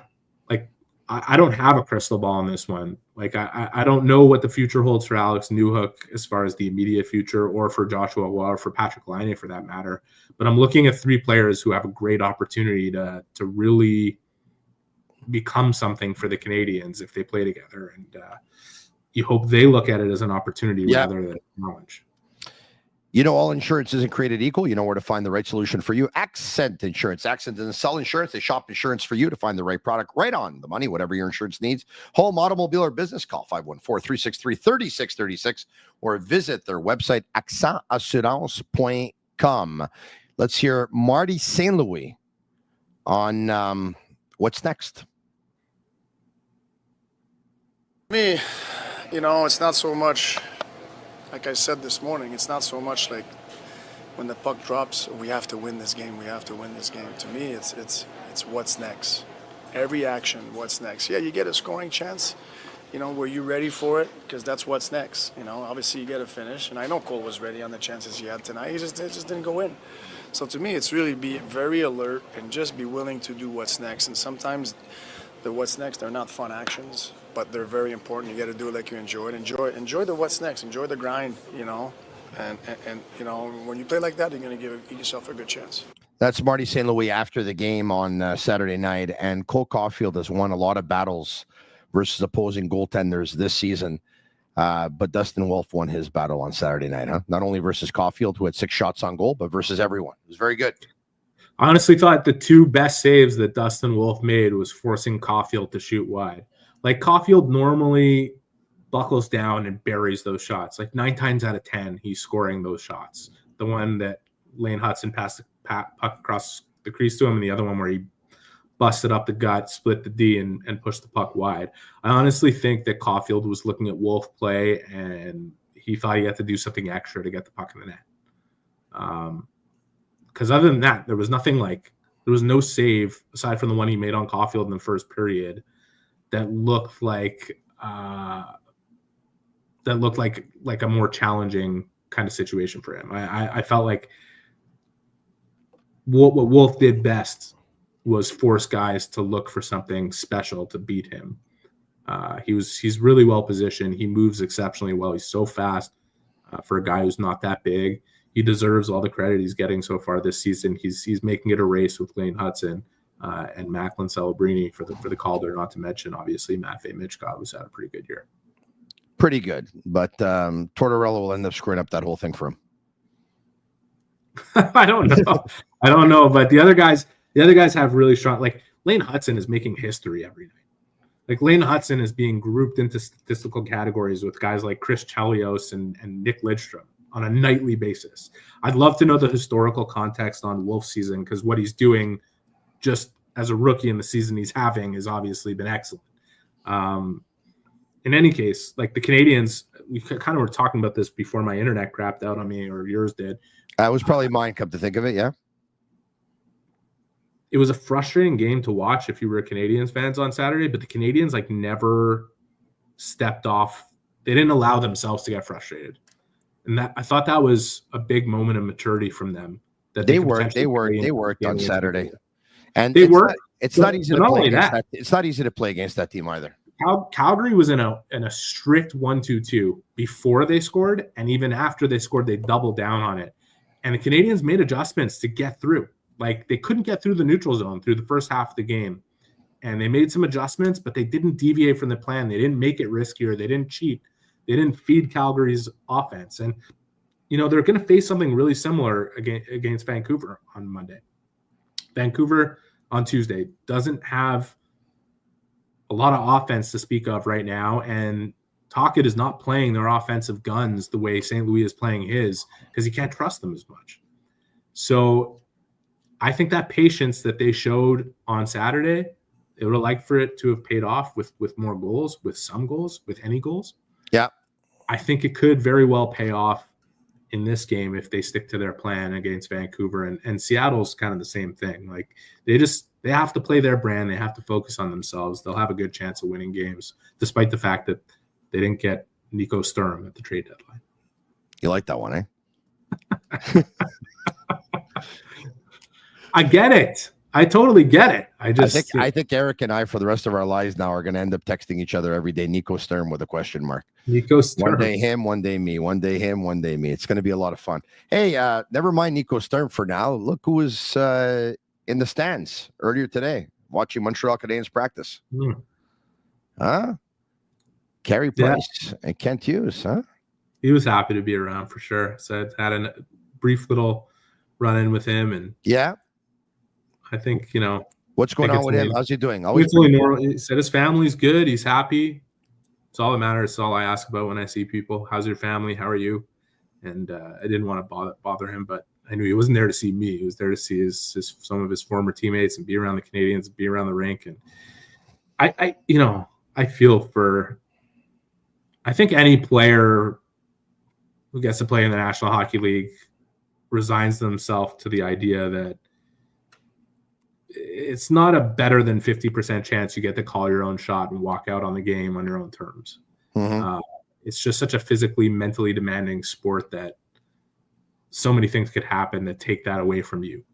like, I don't have a crystal ball on this one. Like, I don't know what the future holds for Alex Newhook as far as the immediate future, or for Joshua Waugh, or for Patrik Laine for that matter. But I'm looking at three players who have a great opportunity to really become something for the Canadiens if they play together. And you hope they look at it as an opportunity rather than a challenge. You know, all insurance isn't created equal. You know where to find the right solution for you. Accent Insurance. Accent doesn't sell insurance. They shop insurance for you to find the right product right on the money, whatever your insurance needs. Home, automobile, or business, call 514-363-3636 or visit their website, accentassurance.com. Let's hear Marty St. on what's next. Me, you know, it's not so much, like I said this morning, it's not so much like when the puck drops, we have to win this game, we have to win this game. To me, it's what's next. Every action, what's next. Yeah, you get a scoring chance. You know, were you ready for it? Because that's what's next. You know, obviously you get a finish, and I know Cole was ready on the chances he had tonight. It just didn't go in. So to me, it's really be very alert and just be willing to do what's next. And sometimes the what's next are not fun actions, but they're very important. You got to do it like you enjoy it. Enjoy the what's next. Enjoy the grind. You know, and you know, when you play like that, you're going to give yourself a good chance. That's Marty St. after the game on Saturday night. And Cole Caulfield has won a lot of battles versus opposing goaltenders this season. But Dustin Wolf won his battle on Saturday night, huh? Not only versus Caulfield, who had 6 shots on goal, but versus everyone. It was very good. I honestly thought the 2 best saves that Dustin Wolf made was forcing Caulfield to shoot wide. Like, Caulfield normally buckles down and buries those shots. Like, 9 times out of 10, he's scoring those shots. The one that Lane Hutson passed the puck across the crease to him, and the other one where he busted up the gut, split the D, and pushed the puck wide. I honestly think that Caulfield was looking at Wolf play, and he thought he had to do something extra to get the puck in the net. Because other than that, there was nothing like – there was no save, aside from the one he made on Caulfield in the first period, that looked like a more challenging kind of situation for him. I felt like what Wolf did best was force guys to look for something special to beat him. He's really well positioned. He moves exceptionally well. He's so fast for a guy who's not that big. He deserves all the credit he's getting so far this season. He's making it a race with Lane Hutson and Macklin Celebrini for the Calder, not to mention, obviously, Matvei Michkov, who's had a pretty good year. Pretty good. But Tortorella will end up screwing up that whole thing for him. I don't know. But the other guys have really strong. Like, Lane Hutson is making history every night. Like, Lane Hutson is being grouped into statistical categories with guys like Chris Chelios and Nick Lidstrom on a nightly basis. I'd love to know the historical context on Wolf's season, because what he's doing just as a rookie in the season he's having has obviously been excellent. In any case, like, the Canadiens, we kind of were talking about this before my internet crapped out on me, or yours did. That was probably mine, come to think of it, yeah. It was a frustrating game to watch if you were a Canadiens fans on Saturday, but the Canadiens, like, never stepped off. They didn't allow themselves to get frustrated. And that, I thought that was a big moment of maturity from them. That They worked on Saturday. And it's not easy to play against that team either. Calgary was in a strict 1-2-2 before they scored, and even after they scored, they doubled down on it. And the Canadiens made adjustments to get through. Like, they couldn't get through the neutral zone through the first half of the game. And they made some adjustments, but they didn't deviate from the plan. They didn't make it riskier. They didn't cheat. They didn't feed Calgary's offense. And, you know, they're going to face something really similar against Vancouver on Monday. Vancouver on Tuesday doesn't have a lot of offense to speak of right now. And Tocchet is not playing their offensive guns the way St. Louis is playing his, because he can't trust them as much. So I think that patience that they showed on Saturday, they would have liked for it to have paid off with more goals, with some goals, with any goals. Yeah. I think it could very well pay off in this game if they stick to their plan against Vancouver. And Seattle's kind of the same thing. Like they have to play their brand. They have to focus on themselves. They'll have a good chance of winning games, despite the fact that they didn't get Nico Sturm at the trade deadline. You like that one, eh? I get it. I totally get it. I think Eric and I, for the rest of our lives now, are going to end up texting each other every day. Nico Sturm with a question mark. Nico Sturm. One day him, one day me. One day him, one day me. It's going to be a lot of fun. Hey, never mind Nico Sturm for now. Look who was in the stands earlier today watching Montreal Canadiens practice. Huh? Carey Price and Kent Hughes, huh? He was happy to be around for sure. So I had a brief little run-in with him. And yeah. I think, what's going on with him? How's he doing? He's really normal. He said his family's good. He's happy. It's all that matters. It's all I ask about when I see people. How's your family? How are you? And I didn't want to bother him, but I knew he wasn't there to see me. He was there to see some of his former teammates and be around the Canadiens, be around the rink. And I feel for, I think any player who gets to play in the National Hockey League resigns themselves to the idea that it's not a better than 50% chance you get to call your own shot and walk out on the game on your own terms. Mm-hmm. It's just such a physically, mentally demanding sport that so many things could happen that take that away from you.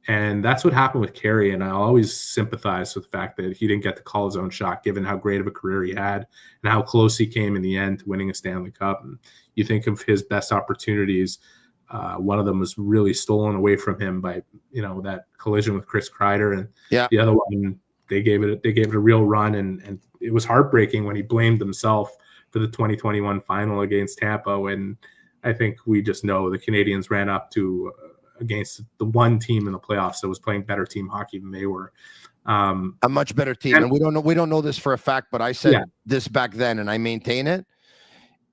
And that's what happened with Carey. And I always sympathize with the fact that he didn't get to call his own shot, given how great of a career he had and how close he came in the end to winning a Stanley Cup. And you think of his best opportunities. One of them was really stolen away from him by, that collision with Chris Kreider, and the other one, they gave it a real run. And it was heartbreaking when he blamed himself for the 2021 final against Tampa. And I think we just know the Canadiens ran up to against the one team in the playoffs that was playing better team hockey than they were. A much better team. And we don't know this for a fact, but I said this back then, and I maintain it.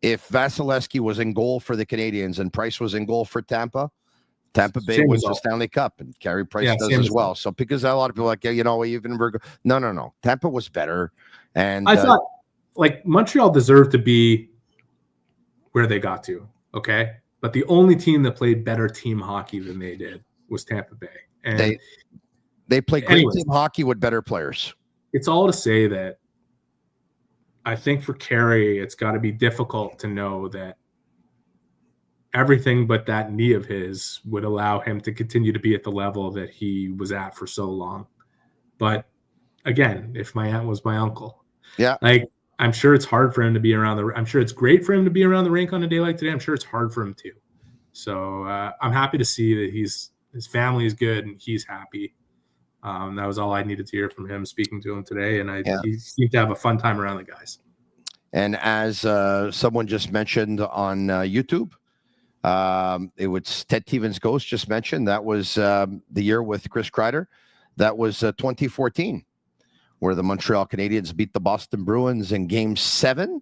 If Vasilevsky was in goal for the Canadiens and Price was in goal for Tampa Bay wins the Stanley Cup, and Carey Price does as well. So because a lot of people are like, even Virgo. No. Tampa was better. And I thought Montreal deserved to be where they got to. Okay. But the only team that played better team hockey than they did was Tampa Bay. And they played great team hockey with better players. It's all to say that I think for Carey, it's got to be difficult to know that everything but that knee of his would allow him to continue to be at the level that he was at for so long. But again, if my aunt was my uncle, I'm sure it's hard for him to be around I'm sure it's great for him to be around the rink on a day like today. I'm sure it's hard for him too. So I'm happy to see that his family is good and he's happy. That was all I needed to hear from him speaking to him today. And he seemed to have a fun time around the guys. And as someone just mentioned on YouTube, it was Ted Stevens Ghost just mentioned, that was the year with Chris Kreider. That was 2014, where the Montreal Canadiens beat the Boston Bruins in Game 7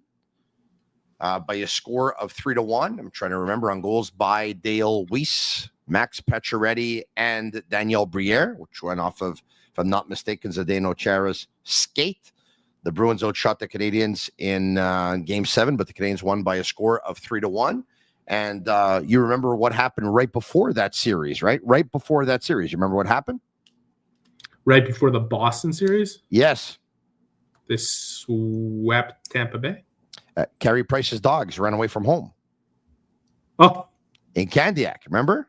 by a score of 3-1. I'm trying to remember, on goals by Dale Weiss, Max Pacioretty, and Daniel Briere, which went off of, if I'm not mistaken, Zdeno Chara's skate. The Bruins outshot the Canadiens in Game 7, but the Canadiens won by a score of 3-1. And you remember what happened right before that series, right? Right before that series. You remember what happened? Right before the Boston series? Yes. They swept Tampa Bay? Carey Price's Dogs ran away from home. Oh. In Candiac, remember?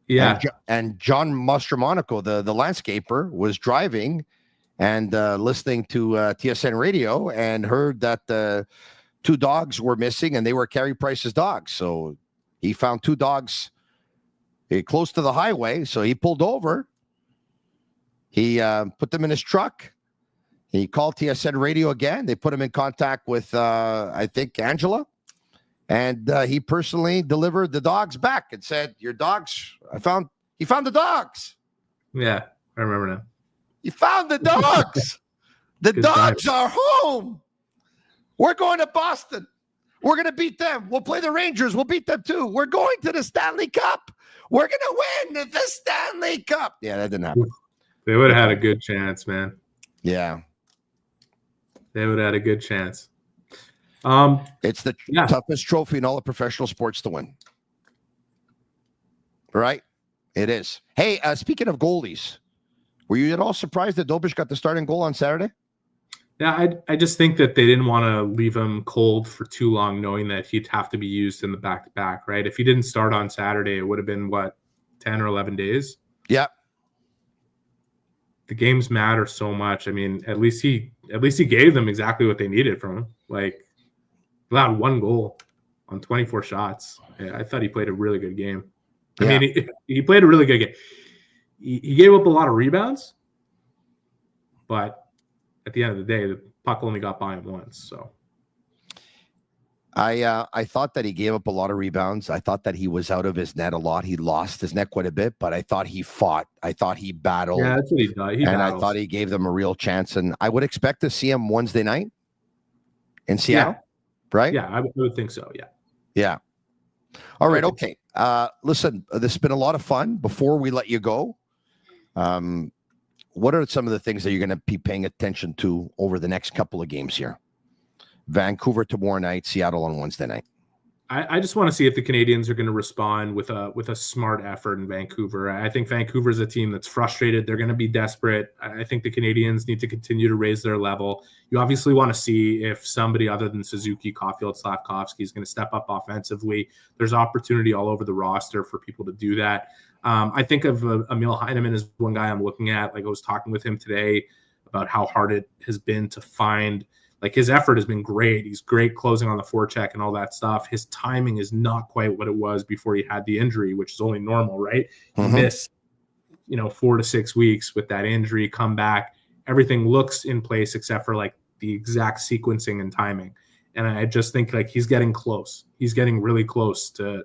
Yeah. And John Mastromonaco, the landscaper, was driving and listening to TSN radio and heard that 2 dogs were missing, and they were Carey Price's dogs. So he found 2 dogs close to the highway. So he pulled over. He put them in his truck. He called TSN radio again. They put him in contact with, I think, Angela. And he personally delivered the dogs back and said, your dogs, he found the dogs. Yeah, I remember now. He found the dogs. The dogs are home. We're going to Boston. We're going to beat them. We'll play the Rangers. We'll beat them too. We're going to the Stanley Cup. We're going to win the Stanley Cup. Yeah, that didn't happen. They would have had a good chance, man. Yeah. They would have had a good chance. It's the toughest trophy in all of professional sports to win. Right? It is. Hey, speaking of goalies, were you at all surprised that Dobish got the starting goal on Saturday? Yeah, I just think that they didn't want to leave him cold for too long, knowing that he'd have to be used in the back-to-back, right? If he didn't start on Saturday, it would have been, 10 or 11 days? Yeah. The games matter so much. I mean, at least he gave them exactly what they needed from him. Like, allowed 1 goal on 24 shots. Yeah, I thought he played a really good game. I mean, he played a really good game. He gave up a lot of rebounds, but at the end of the day, the puck only got by him once. So I thought that he gave up a lot of rebounds. I thought that he was out of his net a lot. He lost his net quite a bit, but I thought he fought. I thought he battled. Yeah, that's what he did. I thought he gave them a real chance. And I would expect to see him Wednesday night in Seattle, right? Yeah, I would think so. Yeah. Yeah. All right. Okay. Listen, this has been a lot of fun. Before we let you go, what are some of the things that you're going to be paying attention to over the next couple of games here? Vancouver tomorrow night, Seattle on Wednesday night. I just want to see if the Canadiens are going to respond with a smart effort in Vancouver. I think Vancouver is a team that's frustrated. They're going to be desperate. I think the Canadiens need to continue to raise their level. You obviously want to see if somebody other than Suzuki, Caulfield, Slavkovsky is going to step up offensively. There's opportunity all over the roster for people to do that. I think of Emil Heineman as one guy I'm looking at. Like, I was talking with him today about how hard it has been to find. Like, his effort has been great. He's great closing on the forecheck and all that stuff. His timing is not quite what it was before he had the injury, which is only normal, right? He missed, 4 to 6 weeks with that injury, come back. Everything looks in place except for, like, the exact sequencing and timing. And I just think, like, he's getting close. He's getting really close to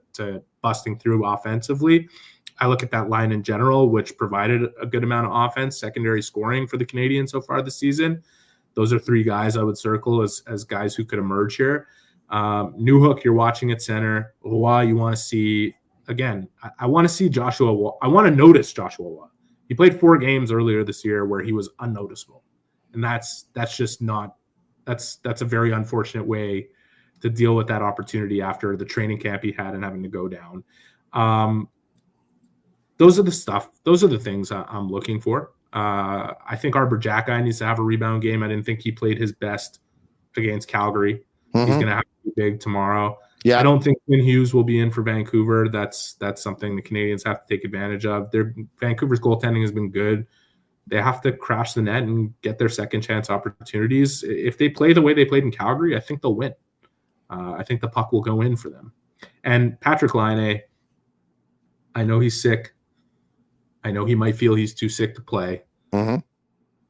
busting through offensively. I look at that line in general, which provided a good amount of offense, secondary scoring for the Canadiens so far this season. Those are 3 guys I would circle as guys who could emerge here. Newhook, you're watching at center. Roy, you want to see, again, I want to see Joshua. I want to notice Joshua Roy. He played 4 games earlier this year where he was unnoticeable. And that's just not, that's a very unfortunate way to deal with that opportunity after the training camp he had and having to go down. Those are the things I'm looking for. I think Arbor Jackeye needs to have a rebound game. I didn't think he played his best against Calgary. He's going to have to be big tomorrow. Yeah, I don't think Kent Hughes will be in for Vancouver. That's something the Canadiens have to take advantage of. Vancouver's goaltending has been good. They have to crash the net and get their second chance opportunities. If they play the way they played in Calgary, I think they'll win. I think the puck will go in for them. And Patrik Laine, I know he's sick. I know he might feel he's too sick to play,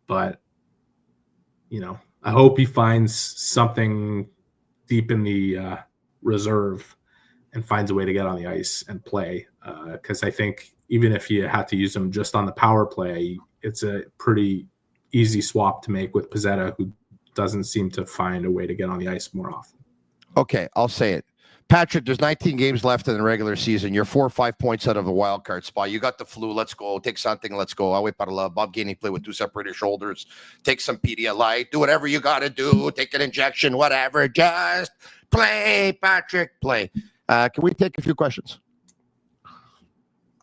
but, I hope he finds something deep in the reserve and finds a way to get on the ice and play. Because I think even if you had to use him just on the power play, it's a pretty easy swap to make with Pizzetta, who doesn't seem to find a way to get on the ice more often. Okay, I'll say it. Patrik, there's 19 games left in the regular season. You're 4 or 5 points out of a wild card spot. You got the flu. Let's go. Take something. Let's go. Away para la. Bob Gainey play with 2 separated shoulders. Take some Pedialyte. Do whatever you got to do. Take an injection. Whatever. Just play, Patrik. Play. Can we take a few questions? I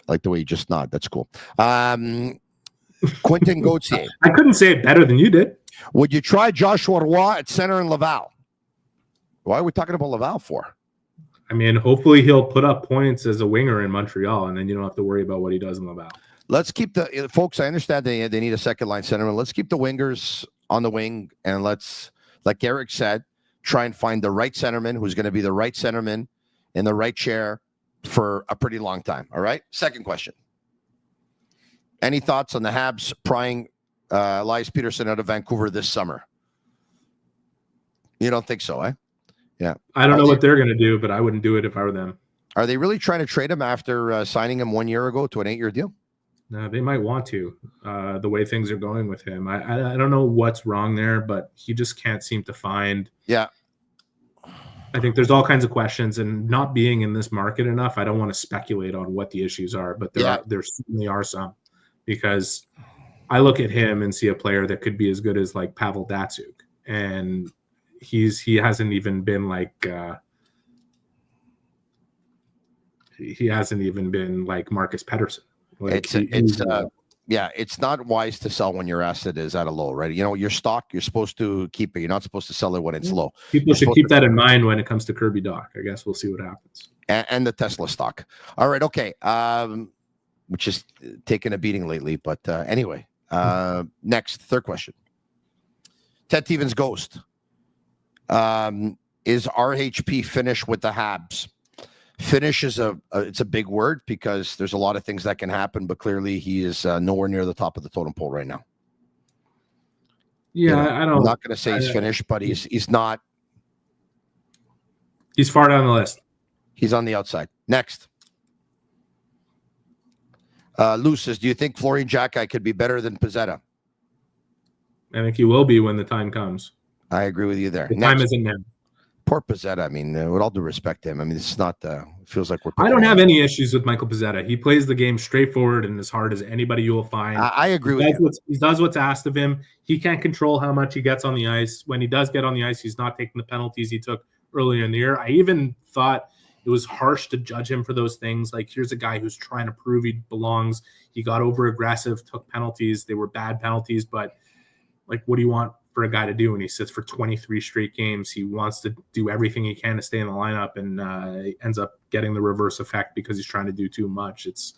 like the way you just nod. That's cool. Quentin Gauthier. I couldn't say it better than you did. Would you try Joshua Roy at center in Laval? Why are we talking about Laval for? I mean, hopefully he'll put up points as a winger in Montreal, and then you don't have to worry about what he does in Laval. Let's keep the folks. I understand they need a second line centerman. Let's keep the wingers on the wing, and let's, like Eric said, try and find the right centerman who's going to be the right centerman in the right chair for a pretty long time. All right. Second question. Any thoughts on the Habs prying Elias Peterson out of Vancouver this summer? You don't think so, eh? Yeah. I don't know what they're going to do, but I wouldn't do it if I were them. Are they really trying to trade him after signing him 1 year ago to an 8-year deal? No, they might want to, the way things are going with him. I don't know what's wrong there, but he just can't seem to find. Yeah. I think there's all kinds of questions, and not being in this market enough, I don't want to speculate on what the issues are, but there certainly are some, because I look at him and see a player that could be as good as like Pavel Datsyuk, and he hasn't even been like Marcus Pettersson. Like it's not wise to sell when your asset is at a low, right? Your stock, you're supposed to keep it. You're not supposed to sell it when it's low. People should keep that in mind when it comes to Kirby Dach. I guess we'll see what happens. And the Tesla stock. All right, okay. Which is taking a beating lately, but anyway. Next, third question. Ted Stevens Ghost. Is RHP finished with the Habs? Finish is it's a big word because there's a lot of things that can happen, but clearly he is nowhere near the top of the totem pole right now. Yeah, I'm not going to say he's finished, but he's not. He's far down the list. He's on the outside. Next. Lou says, do you think Florian Xhekaj could be better than Pezzetta? I think he will be when the time comes. I agree with you there. The time isn't now. Poor Pezzetta. I mean, with all due respect to him, I mean, it's not. It feels like we're. I don't have any issues with Michael Pezzetta. He plays the game straightforward and as hard as anybody you will find. I agree with you. He does what's asked of him. He can't control how much he gets on the ice. When he does get on the ice, he's not taking the penalties he took earlier in the year. I even thought it was harsh to judge him for those things. Like, here's a guy who's trying to prove he belongs. He got over aggressive, took penalties. They were bad penalties, but like, what do you want for a guy to do when he sits for 23 straight games? He wants to do everything he can to stay in the lineup, and ends up getting the reverse effect because he's trying to do too much. It's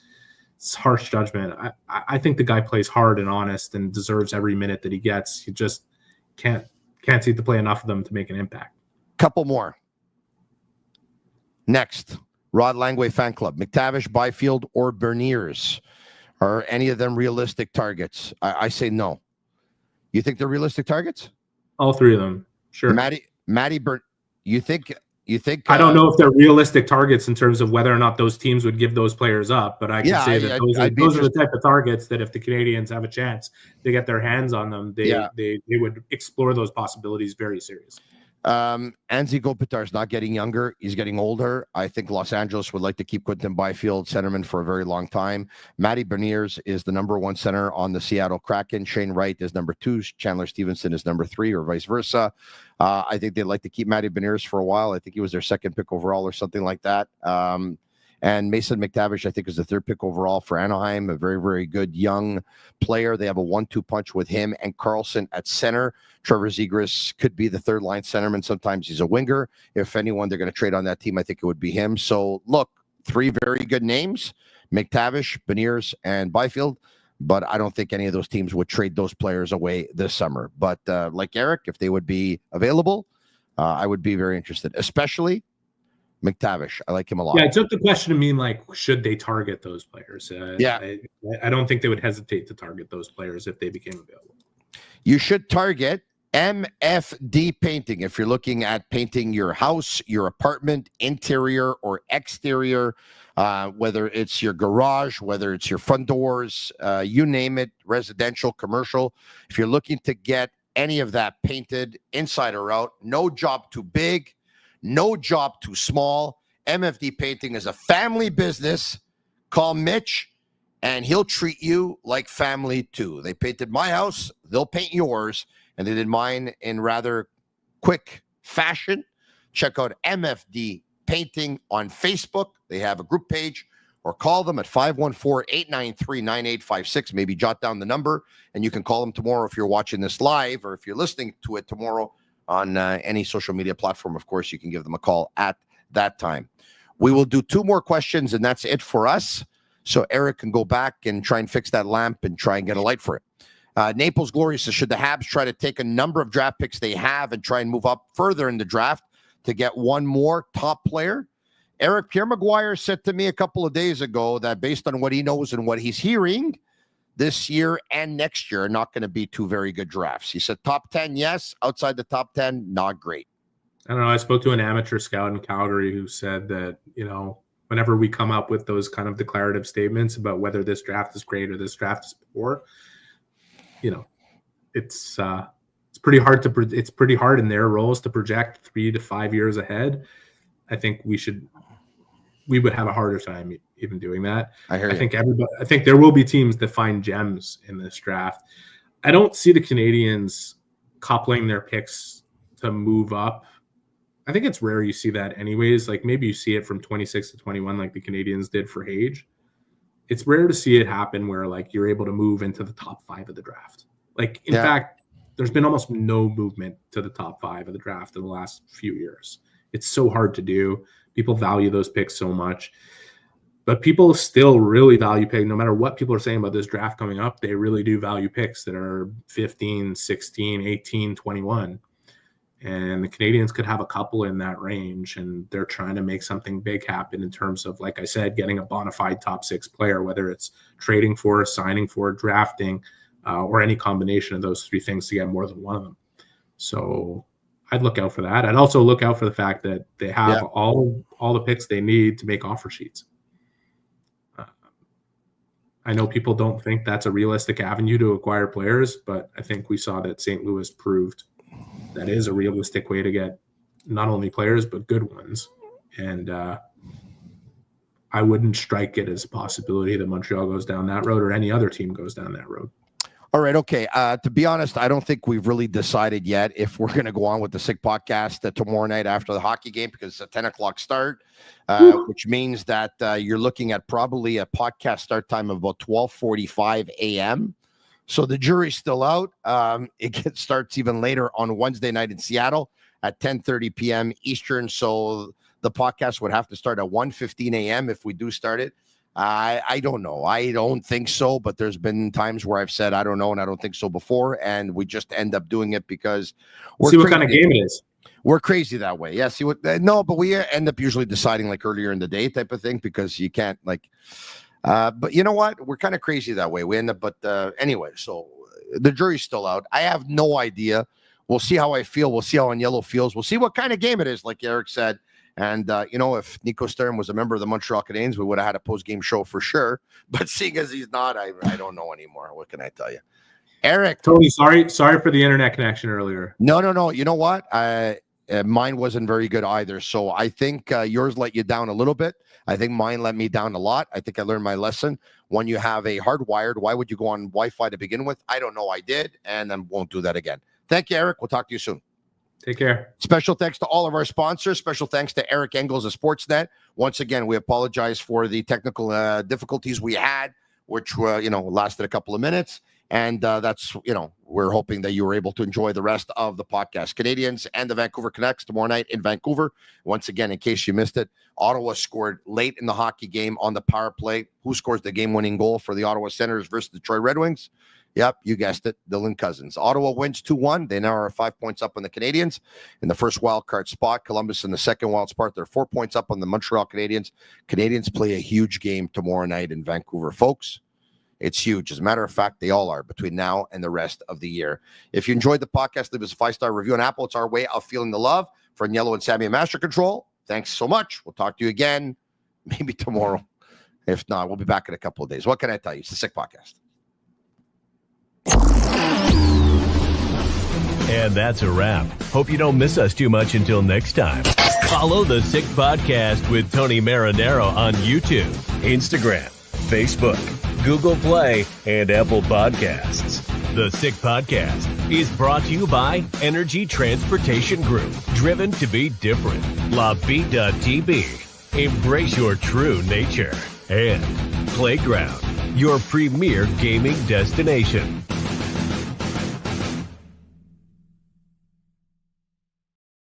harsh judgment. I think the guy plays hard and honest and deserves every minute that he gets. He just can't seem to play enough of them to make an impact. Couple more. Next, Rod Langway fan club. McTavish, Byfield, or Berniers. Are any of them realistic targets? I say no. You think they're realistic targets? All three of them, sure. Matty Burt. You think? I don't know if they're realistic targets in terms of whether or not those teams would give those players up, but I can say that those are the type of targets that if the Canadiens have a chance to get their hands on them, they would explore those possibilities very seriously. Anze Kopitar is not getting younger. He's getting older. I think Los Angeles would like to keep Quinton Byfield centerman for a very long time. Matty Berniers is the number one center on the Seattle Kraken. Shane Wright is number 2. Chandler Stevenson is number 3, or vice versa. I think they'd like to keep Matty Berniers for a while. I think he was their 2nd pick overall or something like that. And Mason McTavish, I think, is the 3rd pick overall for Anaheim, a very, very good young player. They have a 1-2 punch with him and Carlson at center. Trevor Zegras could be the 3rd-line centerman. Sometimes he's a winger. If anyone they're going to trade on that team, I think it would be him. So, look, 3 very good names, McTavish, Beniers, and Byfield. But I don't think any of those teams would trade those players away this summer. But like Eric, if they would be available, I would be very interested, especially McTavish. I like him a lot. Yeah, I took the question to mean, like, should they target those players? I don't think they would hesitate to target those players if they became available. You should target MFD Painting if you're looking at painting your house, your apartment, interior or exterior, whether it's your garage, whether it's your front doors, you name it, residential, commercial. If you're looking to get any of that painted inside or out, no job too big, no job too small. MFD Painting is a family business. Call Mitch, and he'll treat you like family too. They painted my house. They'll paint yours. And they did mine in rather quick fashion. Check out MFD Painting on Facebook. They have a group page, or call them at 514-893-9856. Maybe jot down the number, and you can call them tomorrow if you're watching this live, or if you're listening to it tomorrow on any social media platform. Of course, you can give them a call at that time. We will do 2 more questions, and that's it for us. So Eric can go back and try and fix that lamp and try and get a light for it. Naples Glory says, should the Habs try to take a number of draft picks they have and try and move up further in the draft to get one more top player? Eric, Pierre Maguire said to me a couple of days ago that based on what he knows and what he's hearing, this year and next year are not going to be 2 very good drafts. He said top 10, yes. Outside the top 10, not great. I don't know. I spoke to an amateur scout in Calgary who said that, whenever we come up with those kind of declarative statements about whether this draft is great or this draft is poor, it's it's pretty hard in their roles to project 3 to 5 years ahead. I think we would have a harder time even doing that. I think there will be teams that find gems in this draft. I don't see the Canadiens coupling their picks to move up. I think it's rare you see that anyways. Like maybe you see it from 26 to 21 like the Canadiens did for Hage. It's rare to see it happen where like you're able to move into the top 5 of the draft. Like in fact, there's been almost no movement to the top 5 of the draft in the last few years. It's so hard to do. People value those picks so much. But people still really value picks. No matter what people are saying about this draft coming up, they really do value picks that are 15, 16, 18, 21. And the Canadiens could have a couple in that range, and they're trying to make something big happen in terms of, like I said, getting a bona fide top 6 player, whether it's trading for, signing for, drafting, or any combination of those 3 things to get more than one of them. So I'd look out for that. I'd also look out for the fact that they have all the picks they need to make offer sheets. I know people don't think that's a realistic avenue to acquire players, but I think we saw that St. Louis proved that is a realistic way to get not only players, but good ones. And I wouldn't strike it as a possibility that Montreal goes down that road or any other team goes down that road. All right. Okay. To be honest, I don't think we've really decided yet if we're going to go on with the Sick podcast tomorrow night after the hockey game, because it's a 10 o'clock start, which means that you're looking at probably a podcast start time of about 12:45 a.m. So the jury's still out. It starts even later on Wednesday night in Seattle at 10:30 p.m. Eastern. So the podcast would have to start at 1:15 a.m. if we do start it. I don't know. I don't think so, but there's been times where I've said I don't know and I don't think so before, and we just end up doing it because we're see what kind of game it is. We're crazy that way. Yeah. See what? No, but we end up usually deciding like earlier in the day type of thing because you can't like. But you know what? We're kind of crazy that way. We end up, but anyway. So the jury's still out. I have no idea. We'll see how I feel. We'll see how Agnello feels. We'll see what kind of game it is, like Eric said. And, if Nico Stern was a member of the Montreal Canadiens, we would have had a post-game show for sure. But seeing as he's not, I don't know anymore. What can I tell you? Eric. Tony, sorry for the internet connection earlier. No. You know what? Mine wasn't very good either. So I think yours let you down a little bit. I think mine let me down a lot. I think I learned my lesson. When you have a hardwired, why would you go on Wi-Fi to begin with? I don't know. I did, and I won't do that again. Thank you, Eric. We'll talk to you soon. Take care. Special thanks to all of our sponsors. Special thanks to Eric Engels of Sportsnet. Once again, we apologize for the technical difficulties we had, which lasted a couple of minutes. And that's, we're hoping that you were able to enjoy the rest of the podcast. Canadiens and the Vancouver Canucks tomorrow night in Vancouver. Once again, in case you missed it, Ottawa scored late in the hockey game on the power play. Who scores the game-winning goal for the Ottawa Senators versus the Detroit Red Wings? Yep, you guessed it, Dylan Cousins. Ottawa wins 2-1. They now are 5 points up on the Canadiens in the first wild card spot. Columbus in the second wild spot. They're 4 points up on the Montreal Canadiens. Canadiens play a huge game tomorrow night in Vancouver. Folks, it's huge. As a matter of fact, they all are between now and the rest of the year. If you enjoyed the podcast, leave us a 5-star review on Apple. It's our way of feeling the love. For Agnello and Sammy and Master Control, thanks so much. We'll talk to you again maybe tomorrow. If not, we'll be back in a couple of days. What can I tell you? It's the Sick Podcast. And that's a wrap. Hope you don't miss us too much until next time. Follow the Sick Podcast with Tony Marinaro on YouTube, Instagram, Facebook, Google Play, and Apple Podcasts. The Sick Podcast is brought to you by Energy Transportation Group, driven to be different. LaBita.tb, embrace your true nature. And Playground, your premier gaming destination.